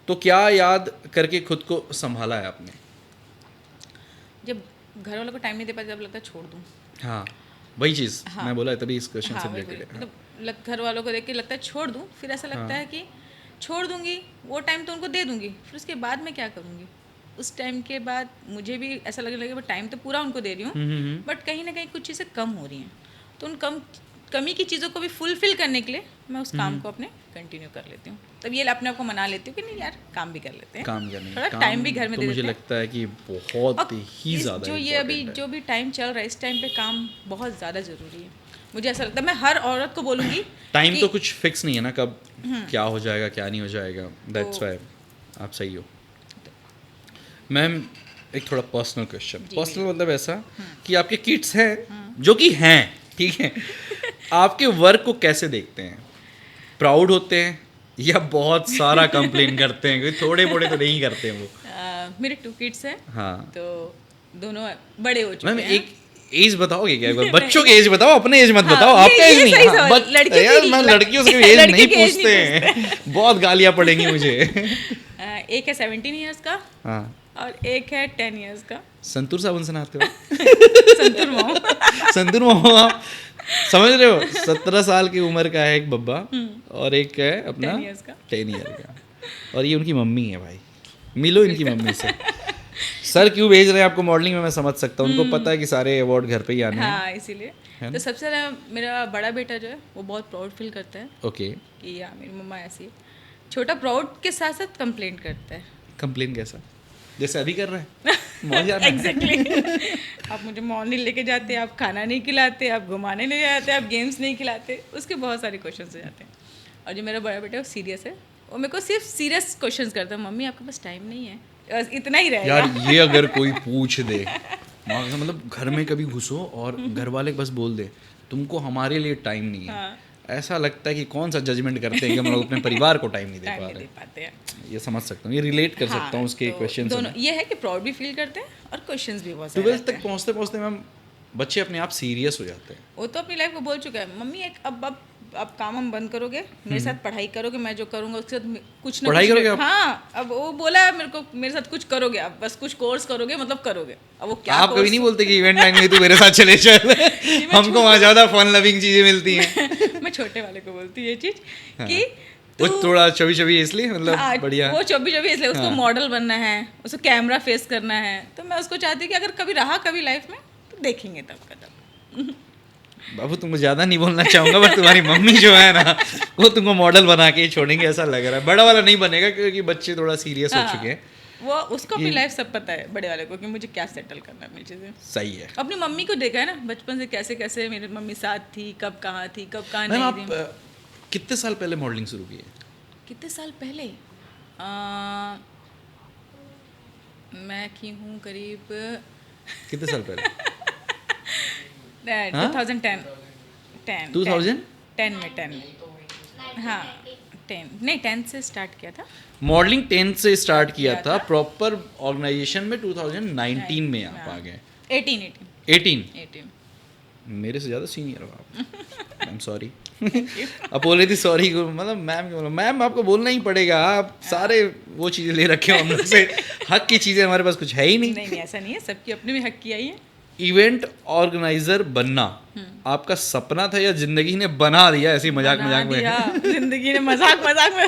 तो क्या याद करके खुद को संभाला है आपने? जब घर वालों को टाइम नहीं दे पाते, जब लगता है छोड़ दूँ। हाँ, वही चीज़ हाँ। मैं बोला है, तभी इस क्वेश्चन हाँ से वही रिलेटेड है। मतलब घर वालों को देख के लगता है छोड़ दूँ, फिर ऐसा लगता हाँ। है कि छोड़ दूंगी, वो टाइम तो उनको दे दूंगी, फिर उसके बाद मैं क्या करूँगी? उस टाइम के बाद मुझे भी ऐसा लगने लगे टाइम तो पूरा उनको दे रही हूँ, बट कहीं ना कहीं कुछ चीज़ें कम हो रही हैं, तो उन कमी की चीज़ों को भी फुलफिल करने के लिए मैं उस काम को अपने कंटिन्यू कर लेती हूँ। तब ये अपने आप को मना लेती हूँ कि नहीं यार, काम भी कर लेते हैं, काम करने थोड़ा टाइम भी घर में तो दे मुझे देते हैं। लगता है कि बहुत और ही इस ज़्यादा जो ये अभी important है। जो भी टाइम चल रहा है, इस टाइम पे काम बहुत ज़्यादा ज़रूरी है। मुझे ऐसा लगता है, मैं हर औरत को बोलूँगी टाइम कि तो कुछ फिक्स नहीं है ना, कब क्या हो जाएगा क्या नहीं हो जाएगा। दैट्स तो- वाई आप सही हो। मैम एक थोड़ा पर्सनल क्वेश्चन, पर्सनल मतलब ऐसा कि आपके किड्स हैं जो कि हैं, ठीक है, आपके वर्क को कैसे देखते हैं? प्राउड होते हैं या बहुत सारा कंप्लेन करते हैं? क्योंकि थोड़े मोड़े तो नहीं करते हैं वो। मेरे 2 किड्स हैं, हाँ तो दोनों बड़े हो चुके मैम, हैं। एक एज बताओगे क्या? एक बार बच्चों की एज बताओ, अपने एज मत हाँ, बताओ, ये- आपका ये एज नहीं। सही हाँ, सवाल। लड़कियों यार की- मैं लड़कियों से एज लड़कियों नहीं की age पूछते नहीं हैं बहुत गालियां पड़ेंगी मुझे। एक है 17 ईयर्स का हाँ, और एक है 10 ईयर्स का। संतूर साबुन से नहाते हो? संतूर मोम। संतूर मोम, आप समझ रहे हो? 17 साल की उम्र का है एक बब्बा और एक है अपना 10 years का। 10 ईयर का, और ये उनकी मम्मी है भाई। मिलो इनकी मम्मी से। सर क्यों भेज रहे हैं आपको मॉडलिंग में, मैं समझ सकता हूँ, उनको पता है कि सारे अवार्ड घर पे ही आने हैं। हाँ, इसीलिए तो सबसे ज़्यादा मेरा बड़ा बेटा जो है वो बहुत प्राउड फील करता है ओके, कि यार मेरी मम्मा ऐसी है। छोटा प्राउड के साथ साथ कंप्लेंट करता है। कंप्लेन कैसा? जैसे अभी कर रहे हैं मौज जाना है। एग्जैक्टली आप मुझे मॉल नहीं लेके जाते, आप खाना नहीं खिलाते, आप घुमाने नहीं जाते, आप गेम्स नहीं खिलाते, उसके बहुत सारे क्वेश्चन हो जाते हैं। और जो मेरा बड़ा बेटा है वो सीरियस है, वो मेरे को सिर्फ सीरियस क्वेश्चन करता है, मम्मी आपके पास टाइम नहीं है, बस इतना ही रहेगा। यार ये अगर कोई पूछ दे, मतलब घर में कभी घुसो और घर वाले बस बोल दे तुमको हमारे लिए टाइम नहीं है, हाँ। ऐसा लगता है कि कौन सा जजमेंट करते हैं कि हम लोग अपने परिवार को टाइम नहीं दे टाइम पा नहीं दे रहे। पाते हैं। ये समझ सकता हूँ, ये रिलेट कर हाँ, सकता हूँ उसके तो क्वेश्चन से। दोनों ये है कि प्राउड भी फील करते हैं और क्वेश्चंस भी बहुत सारे 12th आते तक हैं। पहुँचते पहुँचते मैम बच्चे अपने आप सीरियस हो जाते हैं। वो तो अपनी लाइफ को बोल चुका है, मम्मी एक अब काम हम बंद करोगे, मेरे साथ पढ़ाई करोगे, मैं जो करूँगा उसके साथ कुछ ना पढ़ाई कुछ करोगे आप? हाँ, अब वो बोला है मेरे को, मेरे साथ कुछ करोगे आप, बस कुछ कोर्स करोगे, मतलब करोगे। अब वो क्या आप कभी course- नहीं बोलते कि इवेंट लाइन में तू मेरे साथ चले चल, हमको वहाँ ज़्यादा फन लविंग चीज़ें मिलती हैं। मैं छोटे वाले को बोलती हूँ ये चीज़ कि वो तू- थोड़ा चबी चबी इसलिए मतलब हाँ, बढ़िया। वो 24 इसलिए उसको हाँ। मॉडल बनना है, उसको कैमरा फेस करना है, तो मैं उसको चाहती हूँ कि अगर कभी रहा कभी लाइफ में तो देखेंगे तब का तब। बाबू तुमको ज़्यादा नहीं बोलना चाहूँगा, पर तुम्हारी मम्मी जो है ना वो तुमको मॉडल बना के ही छोड़ेंगे ऐसा लग रहा है। बड़ा वाला नहीं बनेगा क्योंकि बच्चे थोड़ा सीरियस हो हाँ, चुके हैं। वो उसको अपनी लाइफ सब पता है बड़े वाले को कि मुझे क्या सेटल करना है मेरी चीज़ें। सही है। अपनी मम्मी को देखा है ना बचपन से, कैसे कैसे मेरी मम्मी साथ थी, कब कहाँ थी, कब कहाँ मैम नहीं आप थी। कितने साल पहले मॉडलिंग शुरू की है? कितने साल पहले? मैं की हूँ करीब कितने साल पहले? 2010 10 में 10 हाँ 10 नहीं 10 से स्टार्ट किया था। मॉडलिंग 10 से स्टार्ट किया किया था, था। प्रॉपर ऑर्गेनाइजेशन में 2019 में आप आ गए। 18 18 मेरे से ज़्यादा सीनियर हो आप। I am sorry. अब बोल रही थी सॉरी, मतलब मैम के बोलो, मैम आपको बोलना ही पड़ेगा, आप सारे वो चीज़ें ले रखे हो हम लोग से, हक की चीज़ें हमारे पास कुछ है ही नहीं। नहीं ऐसा नहीं है, सबकी अपनी भी हक की आई है। इवेंट ऑर्गेनाइजर बनना आपका सपना था या जिंदगी ने बना दिया ऐसे ही मजाक बना मजाक दिया, में? जिंदगी ने मजाक मजाक में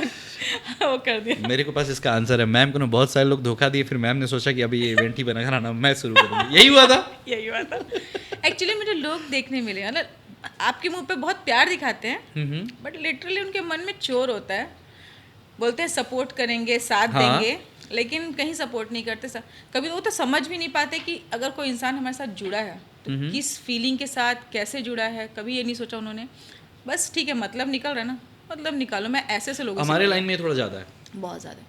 वो कर दिया। मेरे को पास इसका आंसर है। मैम को ना बहुत सारे लोग धोखा दिए, फिर मैम ने सोचा कि अभी ये इवेंट ही बना कराना, मैं शुरू करूँगी। यही हुआ था। यही हुआ था। एक्चुअली मुझे लोग देखने मिले, मतलब आपके मुंह पे बहुत प्यार दिखाते हैं, बट लिटरली उनके मन में चोर होता है। बोलते हैं सपोर्ट करेंगे, साथ हाँ। देंगे, लेकिन कहीं सपोर्ट नहीं करते। कभी वो तो समझ भी नहीं पाते कि अगर कोई इंसान हमारे साथ जुड़ा है तो किस फीलिंग के साथ कैसे जुड़ा है, कभी ये नहीं सोचा उन्होंने। बस ठीक है, मतलब निकल रहा है ना, मतलब निकालो। मैं ऐसे से लोगों से हमारे मिली लाइन में ये थोड़ा ज़्यादा है। हूँ, बहुत ज़्यादा।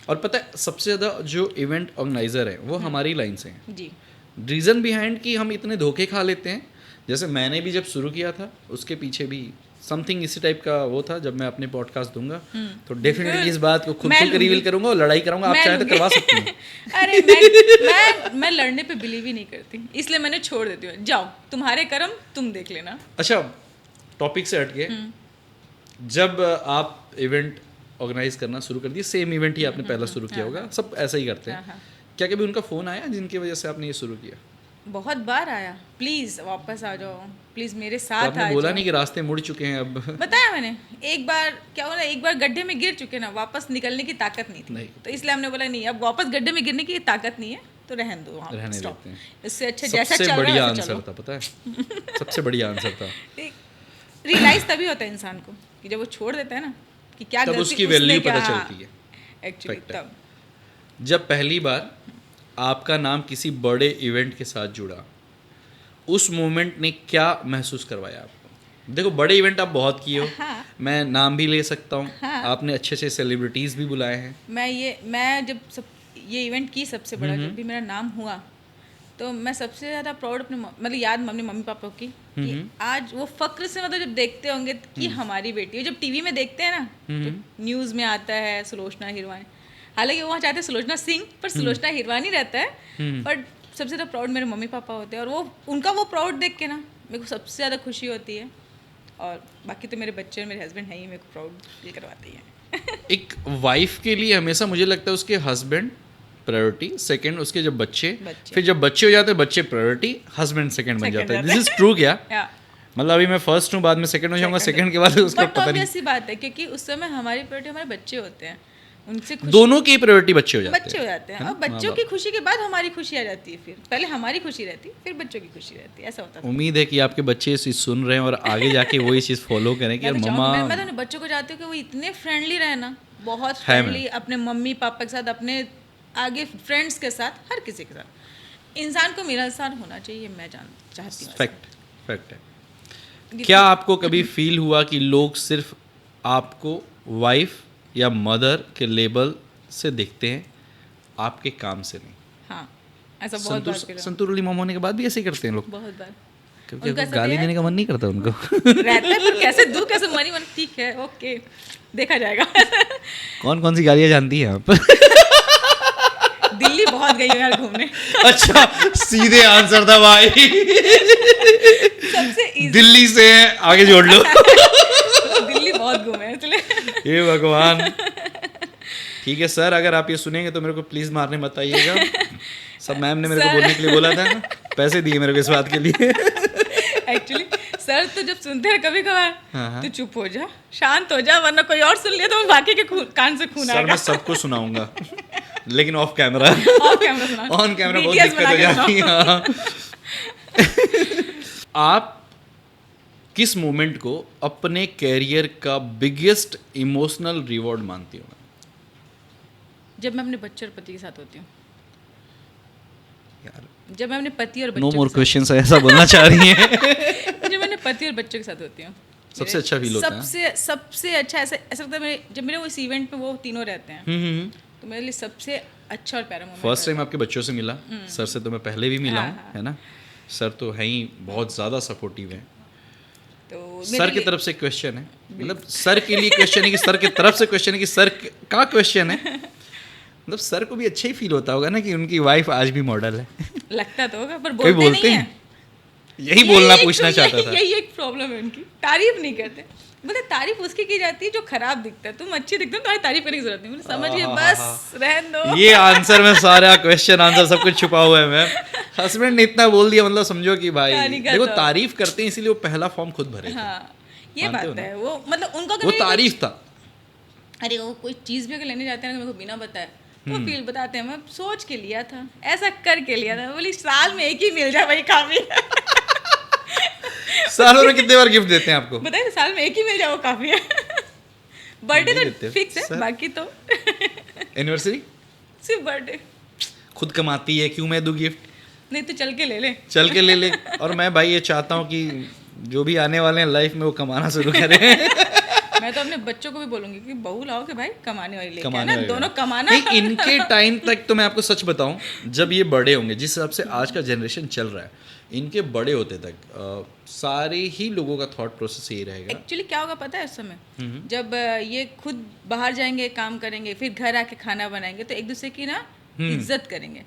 और पता है सबसे ज़्यादा जो इवेंट ऑर्गेनाइजर है वो हमारी लाइन से हैं। जी रीज़न बिहाइंड कि हम इतने धोखे खा लेते हैं. जैसे मैंने भी जब शुरू किया था उसके पीछे भी समथिंग इसी टाइप का वो था. जब मैं अपने पॉडकास्ट दूंगा तो डेफिनेटली इस बात को खुद खुल के रिवील करूंगा और लड़ाई कराऊंगा. आप चाहे तो करवा सकती हैं. अरे मैं लड़ने पे बिलीव ही नहीं करती, इसलिए मैंने छोड़ देती हूँ. जाओ तुम्हारे कर्म तुम देख लेना. अच्छा, टॉपिक से हट के जब आप इवेंट ऑर्गेनाइज करना शुरू कर दिए, सेम इवेंट ही आपने पहला शुरू किया होगा, सब ऐसा ही करते हैं. क्या कभी उनका फ़ोन आया जिनकी वजह से आपने ये शुरू किया? बहुत बार आया, प्लीज़ वापस आ जाओ, प्लीज़ मेरे तो साथ आपने आ बोला जाओ. नहीं कि रास्ते मुड़ चुके हैं अब? बताया मैंने, एक बार क्या हुआ ना, एक बार गड्ढे में गिर चुके ना, वापस निकलने की ताकत नहीं थी. नहीं. तो इसलिए हमने बोला नहीं, अब वापस गड्ढे में गिरने की ताकत नहीं है तो रहने दो वहाँ, रहने स्टॉप. देते हैं. इससे अच्छा जैसा सबसे चल रहा बढ़िया है वैसे आंसर चलो. था, पता है? सबसे बढ़िया आंसर था. रियलाइज तभी होता है इंसान को कि जब वो छोड़ देता है ना कि क्या तब गलती उसकी उसने वैल्यू क्या- पता हाँ, चलती है. एक्चुअली Fact है. तब जब पहली बार आपका नाम किसी बड़े इवेंट के साथ जुड़ा, उस मोमेंट ने क्या महसूस करवाया आपको? देखो, बड़े इवेंट आप बहुत किए हो. हाँ. मैं नाम भी ले सकता हूँ. हाँ. आपने अच्छे अच्छे सेलिब्रिटीज़ भी बुलाए हैं. मैं जब ये इवेंट की सबसे बड़ा जब भी मेरा नाम हुआ तो मैं सबसे ज़्यादा प्राउड अपने मतलब याद अपने मम्मी पापा की कि आज वो फक्र से मतलब जब देखते होंगे कि हमारी बेटी है. जब टीवी में देखते हैं ना, तो न्यूज़ में आता है सुलोचना हिरवानी, हालांकि वो वहाँ चाहते हैं सुलोचना सिंह, पर सुलोचना हिरवानी रहता है. बट सबसे ज़्यादा प्राउड मेरे मम्मी पापा होते हैं, और वो उनका वो प्राउड देख के ना मेरे को सबसे ज़्यादा खुशी होती है. और बाकी तो मेरे बच्चे और मेरे हस्बैंड हैं ही मेरे को प्राउड फील करवाते हैं. एक वाइफ के लिए हमेशा मुझे लगता है उसके हस्बैंड प्रायोरिटी, सेकंड उसके जब बच्चे, फिर जब बच्चे हो जाते हैं बच्चे प्रायोरिटी, हस्बैंड सेकंड बन जाता है. दिस इज ट्रू क्या? मतलब अभी मैं फर्स्ट हूँ, बाद में सेकंड हो जाऊंगा, सेकंड के बाद उसका बट पता नहीं. ऐसी बात है क्योंकि उस समय हमारी प्रायोरिटी हमारे बच्चे होते हैं, उनसे दोनों की प्रायोरिटी बच्चे हो जाते बच्चे हो जाते हैं. और बच्चों की खुशी के बाद हमारी खुशी आ जाती है. फिर पहले हमारी खुशी रहती है, फिर बच्चों की खुशी रहती है. ऐसा होता है. उम्मीद है कि आपके बच्चे इस चीज़ सुन रहे हैं और आगे जाके वो ये चीज़ फॉलो करें कि यार मम्मा. मैं तो बच्चों को चाहती हूँ कि वो इतने फ्रेंडली रहे ना, बहुत फ्रेंडली अपने मम्मी पापा के साथ, अपने आगे फ्रेंड्स के साथ, हर किसी के साथ. इंसान को मिलनसार होना चाहिए, मैं चाहती हूँ. फैक्ट है. क्या आपको कभी फील हुआ कि लोग सिर्फ आपको वाइफ या मदर के लेबल से देखते हैं, आपके काम से नहीं? हाँ, ऐसा बहुत बार फील हुआ. संतूर वाली मॉम होने के बाद भी ऐसे ही करते हैं लोग? बहुत बार. कभी आपको गाली देने का मन नहीं करता उनको? रहता है, पर कैसे दूं, कैसे मनी मन. ठीक है, ओके, देखा जाएगा. कौन कौन सी गालियाँ जानती हैं आप? दिल्ली बहुत गई हूँ यार घूमने. अच्छा, सीधे आंसर था भाई. सबसे easy. दिल्ली से आगे जोड़ लो. दिल्ली बहुत घूमे हैं इसलिए. ये भगवान. ठीक है सर, अगर आप ये सुनेंगे तो मेरे को प्लीज मारने मत आइएगा. सब मैम ने मेरे को बोलने के लिए बोला था, पैसे दिए मेरे को इस बात के लिए. एक्चुअली सर तो जब सुनते हैं कभी कभार तो चुप हो जा, शांत हो जा, वरना कोई और सुन लिया तो बाकी के कान से खून आएगा. सर मैं सबको सुनाऊंगा, लेकिन ऑफ कैमरा. ऑफ कैमरा सुना. ऑन कैमरा बहुत दिक्कत हो जाती है. आप किस मोमेंट को अपने कैरियर का बिगेस्ट इमोशनल रिवॉर्ड मानती हो? जब मैं अपने बच्चे और पति के साथ होती हूँ. यार, जब मैं अपने पति और नो बच्चों मोर क्वेश्चंस, ऐसा बोलना चाह रही हैं? जब मैं अपने पति और बच्चों के साथ होती हूँ, सबसे अच्छा फील होता है. सबसे अच्छा ऐसा लगता है जब मेरे उस इवेंट में वो तीनों रहते हैं, तो मेरे लिए सबसे अच्छा और प्यारा मोमेंट. फर्स्ट टाइम आपके बच्चों से मिला, सर से तो मैं पहले भी मिला हूँ, है ना. सर तो है ही बहुत ज़्यादा सपोर्टिव है. तो सर की तरफ से क्वेश्चन है, मतलब सर के लिए क्वेश्चन है कि सर की तरफ से क्वेश्चन है कि सर का क्वेश्चन है. मतलब सर को भी अच्छा ही फील होता होगा ना कि उनकी वाइफ आज भी मॉडल है. लगता तो होगा, पर कोई बोलते नहीं हैं. यही बोलना पूछना चाहता था. यही एक प्रॉब्लम है उनकी, तारीफ नहीं करते. बोले तारीफ उसकी की जाती है जो खराब दिखता है, तुम अच्छी दिखते हो, तुम्हारी तारीफ करने की जरूरत नहीं. बोले समझ गए, बस रहने दो. ये आंसर में सारा क्वेश्चन आंसर सब कुछ छुपा हुआ है मैम. हस्बैंड ने इतना बोल दिया, मतलब समझो कि भाई देखो तारीफ करते हैं इसीलिए वो पहला फॉर्म खुद भरे. हाँ, ये बात है. वो मतलब उनका वो तारीफ था. अरे वो कोई चीज़ भी अगर लेने जाते हैं ना, मेरे को बिना बताए वो फील बताते हैं, मैं सोच के लिया था, ऐसा करके लिया था. बोली साल में एक ही मिल जाए वही काफी. सालों में कितने बार गिफ्ट देते हैं आपको? बताइए, साल में एक ही मिल जाए वो काफी है. बर्थडे तो फिक्स है, बाकी तो एनिवर्सरी सिर्फ बर्थडे. खुद कमाती है, क्यों मैं दूं गिफ्ट? नहीं तो चल के ले ले. चल के ले ले. और मैं भाई ये चाहता हूँ कि जो भी आने वाले हैं लाइफ में वो कमाना शुरू करें. मैं तो अपने बच्चों को भी बोलूंगी कि बहू लाओ कि भाई कमाने वाली लेके कमाने आना, वाली दोनों कमाना। नहीं, इनके टाइम तक तो मैं आपको सच बताऊं, जब ये बड़े होंगे, जिस हिसाब से आज का जनरेशन चल रहा है, इनके बड़े होते तक सारे ही लोगों का थॉट प्रोसेस यही रहेगा। एक्चुअली क्या होगा पता है उस समय, जब ये खुद बाहर जाएंगे, काम करेंगे, फिर घर आके खाना बनाएंगे, तो एक दूसरे की ना इज्जत करेंगे।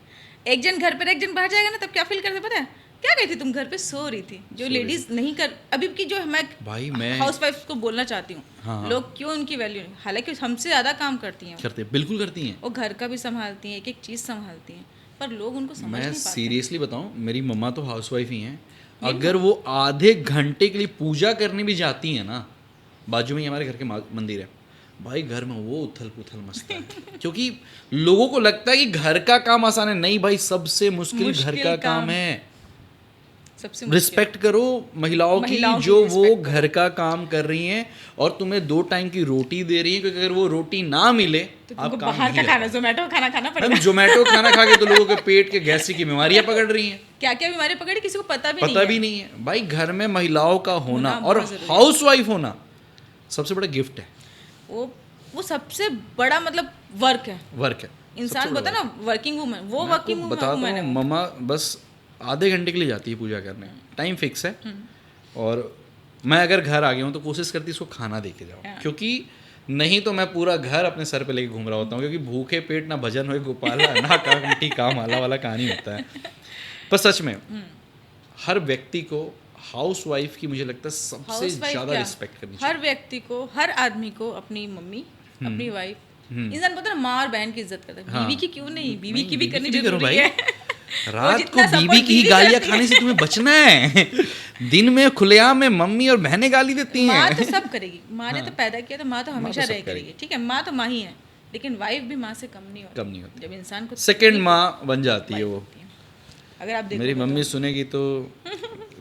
एक जन घर पर एक जन बाहर जाएगा ना, तब क्या फील करते पता है, क्या गई थी तुम घर पे सो रही थी, जो लेडीज नहीं कर, अभी की जो मैं हाउस वाइफ को बोलना चाहती हूँ, हाँ। लोग क्यों उनकी वैल्यू, हालांकि हमसे ज्यादा काम करती हैं, करते हैं, बिल्कुल करती हैं। वो घर का भी संभालती हैं, एक एक चीज संभालती हैं, पर लोग उनको समझ मैं नहीं पाते। सीरियसली बताऊं, मेरी मम्मा तो हाउसवाइफ ही हैं। अगर वो आधे घंटे के लिए पूजा करने भी जाती हैं ना, बाजू में ही हमारे घर के मंदिर है, भाई घर में वो उथल पुथल मस्त है। क्योंकि लोगों को लगता है कि घर का काम आसान है, नहीं भाई, सबसे मुश्किल घर का काम है। सबसे रिस्पेक्ट करो महिलाओं की जो वो घर का काम कर रही हैं और तुम्हें 2 टाइम की रोटी दे रही हैं, क्योंकि अगर वो रोटी ना मिले तो आप काम बाहर का खाना, जोमेटो खाना खाना पड़ेगा। मैम जोमेटो खाना खा के तो लोगों के पेट के गैस्ट्रिक की बीमारियां पकड़ रही हैं। क्या क्या बीमारी पकड़ी किसी को पता भी नहीं है। भाई घर में महिलाओं का होना और हाउसवाइफ होना सबसे बड़ा गिफ्ट है। वो सबसे बड़ा मतलब वर्क है। इंसान बोलता है ना वर्किंग वूमन, वो वर्किंग वूमन है। मम्मा बस आधे घंटे के लिए जाती है पूजा करने, टाइम फिक्स है, और मैं अगर घर आ गया हूँ तो कोशिश करती इसको खाना दे के जाऊँ, क्योंकि नहीं तो मैं पूरा घर अपने सर पे लेके घूम रहा होता हूँ, क्योंकि भूखे पेट ना भजन होए गोपाला ना कामटी काम आला वाला कहानी होता है। पर सच में हर व्यक्ति को हाउस वाइफ की मुझे लगता है सबसे ज़्यादा रिस्पेक्ट करनी चाहिए। हर व्यक्ति को, हर आदमी को अपनी मम्मी, अपनी वाइफ, इंसान पता है माँ और बहन की इज्जत करता है। बीवी की क्यों नहीं, बीवी की भी करनी जरूरी है। रात को बीवी की ही गालियां खाने से तुम्हें बचना है। दिन में खुलेआम में मम्मी और बहनें गाली देती हैं। माँ तो सब करेगी, माँ ने तो पैदा किया तो माँ तो हमेशा रह करेगी, ठीक है, माँ तो माँ ही है, लेकिन वाइफ भी माँ से कम नहीं होती। जब इंसान को सेकंड माँ बन जाती है वो। अगर आप मेरी मम्मी सुनेगी तो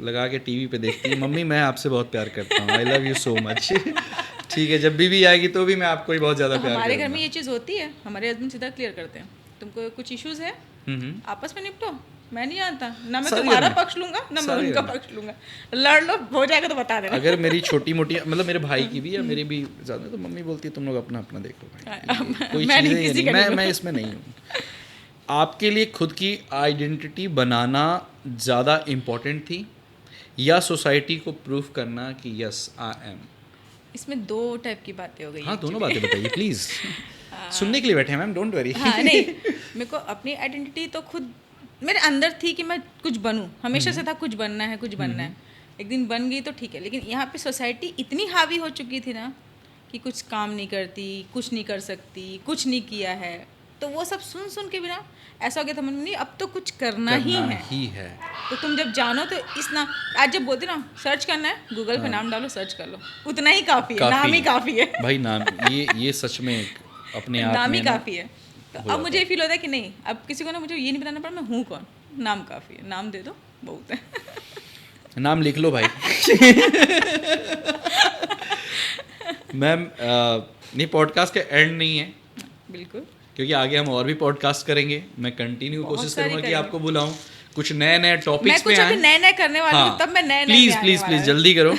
लगा के टीवी पे देखती है, मम्मी मैं आपसे बहुत प्यार करता हूँ, I love you so much. ठीक है, जब बीवी आएगी तो भी मैं आपको ही बहुत ज़्यादा प्यार हमारे घर में ये चीज़ होती है, हमारे हस्बैंड सीधा क्लियर करते हैं, तुमको कुछ इश्यूज है आपस में निपटो, मैं नहीं आता ना, मैं तुम्हारा पक्ष लूंगा ना मैं उनका पक्ष लूंगा, लड़ लो, हो जाएगा तो बता देना। अगर मेरी छोटी मोटी मतलब मेरे भाई की भी या मेरी भी ज़्यादा, तो मम्मी बोलती है तुम लोग अपना अपना देखो भाई, कोई चीज़ नहीं, मैं इसमें नहीं हूँ। आपके लिए खुद की आइडेंटिटी बनाना ज़्यादा इम्पोर्टेंट थी या सोसाइटी को प्रूफ करना कि यस आई एम? इसमें 2 टाइप की बातें हो गई। हाँ, दोनों बातें बताइए प्लीज़। सुनने के लिए बैठे हैं मैम, डोंट वरी। हाँ, नहीं, मेरे को अपनी आइडेंटिटी तो खुद मेरे अंदर थी कि मैं कुछ बनूं, हमेशा से था कुछ बनना है, कुछ बनना है। एक दिन बन गई तो ठीक है, लेकिन यहाँ पे सोसाइटी इतनी हावी हो चुकी थी ना कि कुछ काम नहीं करती, कुछ नहीं कर सकती, कुछ नहीं किया है, तो वो सब सुन सुन के भी ना ऐसा हो गया था मन में, नहीं अब तो कुछ करना ही है। तो तुम जब जानो तो इस ना, आज जब बोलते ना सर्च करना है, गूगल पे नाम डालो, सर्च कर लो, उतना ही काफ़ी है, नाम ही काफ़ी है भाई। नाम ये सच में अपने आप नाम ही काफ़ी है। तो अब मुझे ये फील होता है कि नहीं, अब किसी को ना मुझे ये नहीं बताना पड़ा मैं हूँ कौन, नाम काफ़ी है, नाम दे दो बहुत है। नाम लिख लो भाई। मैम ये पॉडकास्ट का एंड नहीं है बिल्कुल, क्योंकि आगे हम और भी पॉडकास्ट करेंगे। मैं कंटिन्यू कोशिश करूँगा कि आपको बुलाऊं, कुछ नए टॉपिक्स पे आए। मैं नए करने वाली हूं, तब मैं नए प्लीज़ जल्दी करो।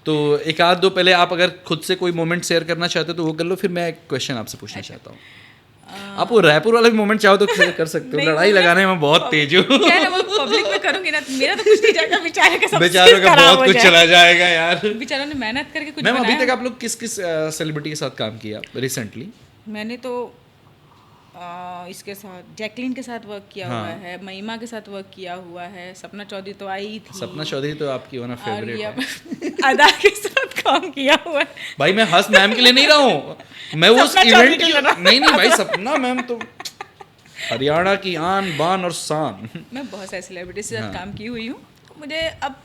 तो एक आध दो पहले आप अगर खुद से कोई मोमेंट शेयर करना चाहते हो तो वो कर लो, फिर मैं एक क्वेश्चन आपसे पूछना चाहता हूँ। आप वो रायपुर वाला भी मोमेंट चाहो तो कर सकते हो। लड़ाई लगाने में बहुत तेज हो। पब्लिक में करूंगी ना, मेरा तो कुछ नहीं जाएगा, बेचारों का बहुत कुछ चला जाएगा यार। बेचारों ने मेहनत करके कुछ मैम अभी तक आप लोग किस किस सेलिब्रिटी के साथ काम किया रिसेंटली? मैंने तो इसके साथ जैकलिन के साथ वर्क किया हुआ है, महिमा के साथ वर्क किया हुआ है, सपना चौधरी तो आई थी। सपना चौधरी तो आपकी वन ऑफ फेवरेट है। अदा के साथ काम किया हुआ है। भाई मैं हंस मैम के लिए नहीं रहा हूँ, मैं वो इवेंट के लिए नहीं भाई, सपना मैम तो हरियाणा की आन बान और शान। मैं बहुत सारे सेलिब्रिटी के साथ काम की हुई हूँ। मुझे अब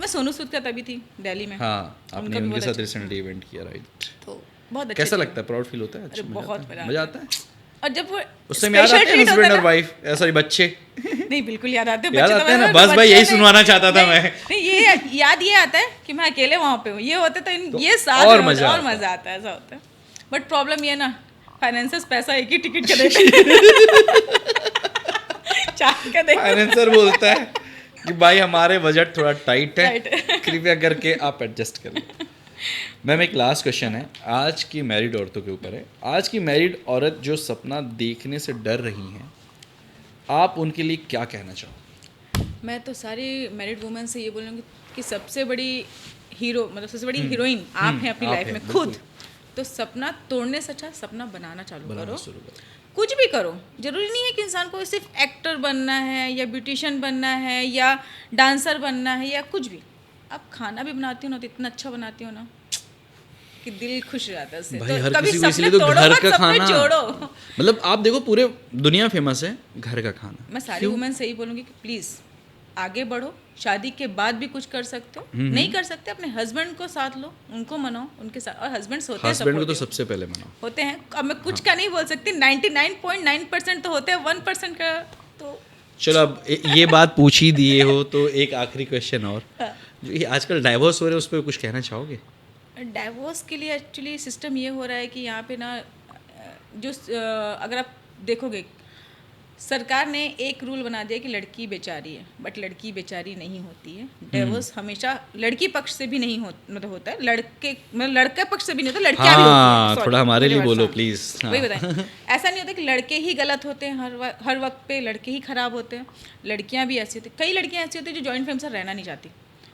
मैं सोनू सूद का तभी थी दिल्ली में। हाँ, आपने उनके साथ रिसेंटली इवेंट किया, राइट? तो बहुत अच्छा। कैसा लगता है? प्राउड फील होता है? बहुत मजा आता है। और जब वो उससे याद आते हैं हस्बैंड और वाइफ, सॉरी बच्चे? नहीं बिल्कुल याद आते हैं, याद आते हैं ना, बस भाई यही सुनवाना चाहता था मैं। नहीं, ये याद ये आता है कि मैं अकेले वहाँ पे हूँ, ये होते तो ये साथ और मजा आता है, ऐसा होता है। बट प्रॉब्लम ये ना, फाइनेंसर्स पैसा एक ही टिकट का देते हैं। फाइनेंसर बोलता है कि भाई हमारे बजट थोड़ा टाइट है, कृपया करके आप एडजस्ट कर लो। मैम एक लास्ट क्वेश्चन है आज की मैरिड औरतों के ऊपर है। आज की मैरिड औरत जो सपना देखने से डर रही हैं, आप उनके लिए क्या कहना चाहो? मैं तो सारी मैरिड वुमेन से ये बोलूँगी कि सबसे बड़ी हीरो मतलब सबसे बड़ी हीरोइन आप हैं अपनी आप लाइफ हैं, में बिल्कुल। खुद। तो सपना तोड़ने से अच्छा सपना बनाना चालू बनाना करो। शुरू करो। कुछ भी करो, जरूरी नहीं है कि इंसान को सिर्फ एक्टर बनना है या ब्यूटिशियन बनना है या डांसर बनना है या कुछ भी। आप खाना भी बनाती हो ना तो इतना अच्छा बनाती हो ना कि दिल खुश हो जाता है उससे। भाई तो हर कभी किसी को सपने इसलिए तो तोड़ो घर मत, का सपने खाना जोड़ो। मतलब आप देखो पूरे दुनिया फेमस है घर का खाना। मैं सारी वुमेन से ही बोलूँगी कि प्लीज़ आगे बढ़ो, शादी के बाद भी कुछ कर सकते हो, नहीं कर सकते अपने हस्बैंड को साथ लो, उनको मनाओ उनके साथ। और हस्बैंड्स होते हैं हस्बैंड को तो supportive, सबसे पहले मनाओ। होते हैं। अब मैं कुछ का नहीं बोल सकती, 99.9% तो होते हैं, 1% का तो चलो अब ये बात पूछ ही दिए हो तो एक आखिरी क्वेश्चन और, जो ये आजकल डाइवोर्स हो रहे हैं उस पर कुछ कहना चाहोगे? डाइवोर्स के लिए एक्चुअली सिस्टम ये हो रहा है कि यहाँ पे ना अगर आप देखोगे सरकार ने एक रूल बना दिया कि लड़की बेचारी है, बट लड़की बेचारी नहीं होती है। डिवोर्स हमेशा लड़की पक्ष से भी नहीं मतलब होता है, लड़के पक्ष से भी नहीं होता, लड़कियां भी होती हैं। Sorry, थोड़ा हमारे लिए मेरे बोलो वर्ड प्लीज। वही बताएं। ऐसा नहीं होता कि लड़के ही गलत होते हैं, हर वक्त पे लड़के ही खराब होते हैं। लड़कियां भी ऐसी होती हैं, कई लड़कियां ऐसी होती हैं जो जॉइंट फैमिली से रहना नहीं चाहती,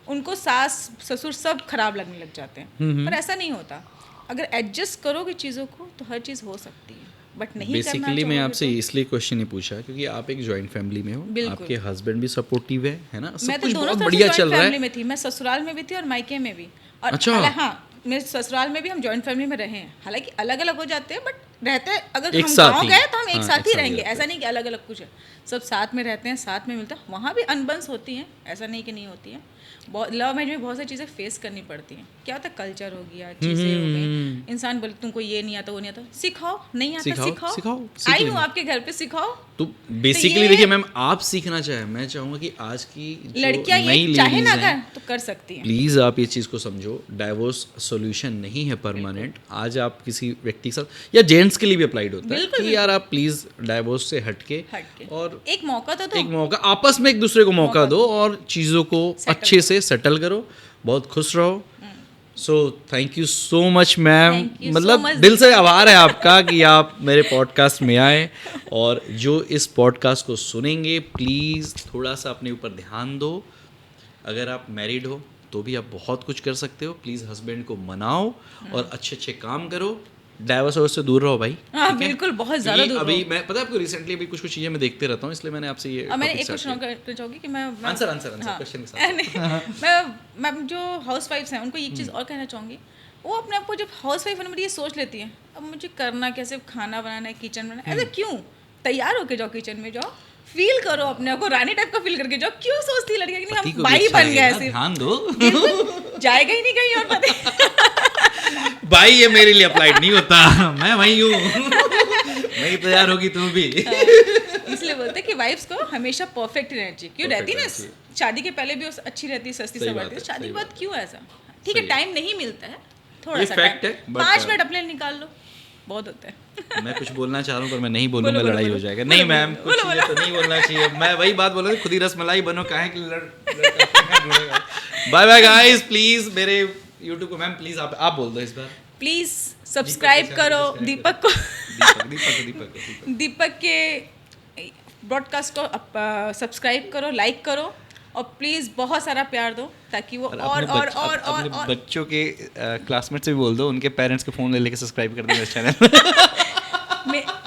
उनको सास ससुर सब खराब लगने लग जाते हैं। पर ऐसा नहीं होता, अगर एडजस्ट करोगे चीज़ों को तो हर चीज़ हो सकती है, बट नहीं करना बेसिकली मैं चाहोगे आपसे तो- इसलिए क्वेश्चन नहीं पूछा क्योंकि आप एक जॉइंट फैमिली में हो, बिल्कुल। आपके हस्बैंड भी सपोर्टिव है ना, सब मैं तो कुछ दोनों बहुत तरफ बढ़िया से चल जॉइंट रहा फैमिली है। में थी। मैं ससुराल में भी थी और मायके में भी। और अच्छा। हाँ, मेरे ससुराल में भी हम जॉइंट फैमिली में रहे हैं, हालांकि अलग अलग हो जाते हैं, बट रहते हैं। अगर एक हम साथ गाँव ही। गए तो हम एक हाँ, साथ एक ही साथ ही रहेंगे, रहते ऐसा नहीं कि अलग अलग कुछ है। सब साथ में रहते हैं, साथ में मिलते हैं। वहाँ भी अनबन्स होती हैं, ऐसा नहीं कि नहीं होती हैं। बहुत लव मैरिज में बहुत सारी चीज़ें फेस करनी पड़ती हैं। क्या होता है, कल्चर हो गया, चीज़ें हो गई, इंसान बोले तुमको ये नहीं आता वो नहीं आता, सिखाओ, नहीं आता सिखाओ, सीख आई हूँ लेंगे। आपके घर पे, सिखाओ। तो बेसिकली ये- देखिए मैम, आप सीखना चाहें, मैं चाहूँगा कि आज की जो लड़कियां नई ये चाहे लेडीज ना हैं, कर तो कर सकती हैं। प्लीज़ आप ये चीज़ को समझो, डाइवोर्स सॉल्यूशन नहीं है परमानेंट। आज आप किसी व्यक्ति के साथ, या जेंट्स के लिए भी अप्लाइड होता है बिल्कुल, कि यार आप प्लीज़ डाइवोर्स से हटके और एक मौका तो दो। एक मौका आपस में एक दूसरे को मौका दो और चीज़ों को अच्छे से सेटल करो, बहुत खुश रहो। So thank you so much ma'am, Thank you so मतलब much. दिल से आभार है आपका कि आप मेरे पॉडकास्ट में आए। और जो इस पॉडकास्ट को सुनेंगे प्लीज़ थोड़ा सा अपने ऊपर ध्यान दो। अगर आप मैरिड हो तो भी आप बहुत कुछ कर सकते हो। प्लीज़ हस्बैंड को मनाओ और अच्छे अच्छे काम करो। डाइवोर्स से दूर रहो भाई। हाँ, ठीक है? बिल्कुल, बहुत ज़्यादा क्योंकि दूर अभी रहो। मैं पता है आपको रिसेंटली अभी कुछ कुछ चीज़ें मैं देखते रहता हूँ, इसलिए मैंने आपसे ये और मैंने topic एक start क्वेश्चन और किया। करना चाहूँगी कि मैं आंसर हाँ, क्वेश्चन के साथ। नहीं, मैं जो हाउस वाइफ्स हैं उनको एक चीज़ और कहना चाहूँगी। वो अपने आप को जब हाउस वाइफ होने ये सोच लेती हैं, अब मुझे करना क्या, सिर्फ खाना बनाना है, किचन बनाना है, ऐसा क्यों? तैयार होके जाओ, किचन में जाओ, फील करो अपने आप को, रानी टाइप का फील करके जाओ। क्यों सोचती है लड़कियाँ कि नहीं पति हम को बाई भी अच्छा बन गए लगेगा, सिर्फ? ध्यान दो। बिल्कुल, जाएगा ही नहीं कहीं और पता। भाई ये मेरे लिए अप्लाइड नहीं होता, मैं वही हूँ। वही तैयार होगी तू भी। इसलिए बोलते हैं कि वाइफ्स को हमेशा परफेक्ट रहना चाहिए। क्यों Perfect रहती है रहना ना, शादी के पहले भी वो अच्छी रहती है, सस्ती सही सब बात रहती है, है, शादी सही के बाद बात क्यों ऐसा? ठीक है, सही टाइम नहीं मिलता है, थोड़ा ये सा fact टाइम, है, but, 5 मिनट अपने लिए निकाल लो, बहुत होता है। मैं कुछ बोलना चाह रहा हूँ पर मैं नहीं बोलूंगा, बोलो, लड़ाई बोलो, हो जाएगा। बोलो, नहीं बोलो, मैम, कुछ बोलो, चीजें तो नहीं बोलना चाहिए। मैं वही बात बोल रहा था, खुद ही रसमलाई बनो, काहे कि बाय बाय गाइस। प्लीज मेरे यूट्यूब को मैम प्लीज आप बोल दो इस बार। प्लीज सब्सक्राइब करो दीपक को, दीपक के ब्रॉडकास्ट को सब्सक्राइब करो, लाइक करो, और प्लीज बहुत सारा प्यार दो ताकि वो और अपने बच्चों के क्लासमेट से भी बोल दो, उनके पेरेंट्स के फोन ले लेके सब्सक्राइब कर देंगे इस चैनल।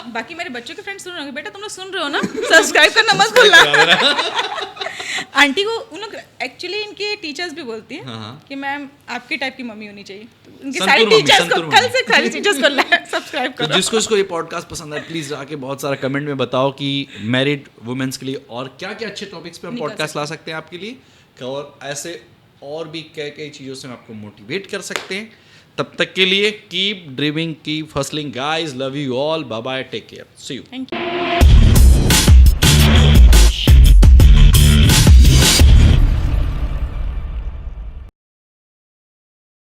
बाकी मेरे बच्चों के फ्रेंड्स सुन रहे होंगे, बेटा तुम लोग सुन रहे हो ना, सब्सक्राइब करना मत भूलना। आंटी को उन लोग एक्चुअली इनके टीचर्स भी बोलती हैं कि मैम आपके टाइप की मम्मी होनी चाहिए, तो उनके सारे टीचर्स को कल से सारे टीचर्स को सब्सक्राइब तो करो। जिसको इसको ये पॉडकास्ट पसंद है प्लीज आके बहुत सारा कमेंट में बताओ कि मैरिड वुमेन्स के लिए और क्या क्या अच्छे टॉपिक्स पे हम पॉडकास्ट ला सकते हैं आपके लिए, और ऐसे और भी कई कई चीज़ों से हम आपको मोटिवेट कर सकते हैं। तब तक के लिए keep dreaming, keep hustling guys, love you all, bye bye, take care, see you. Thank you.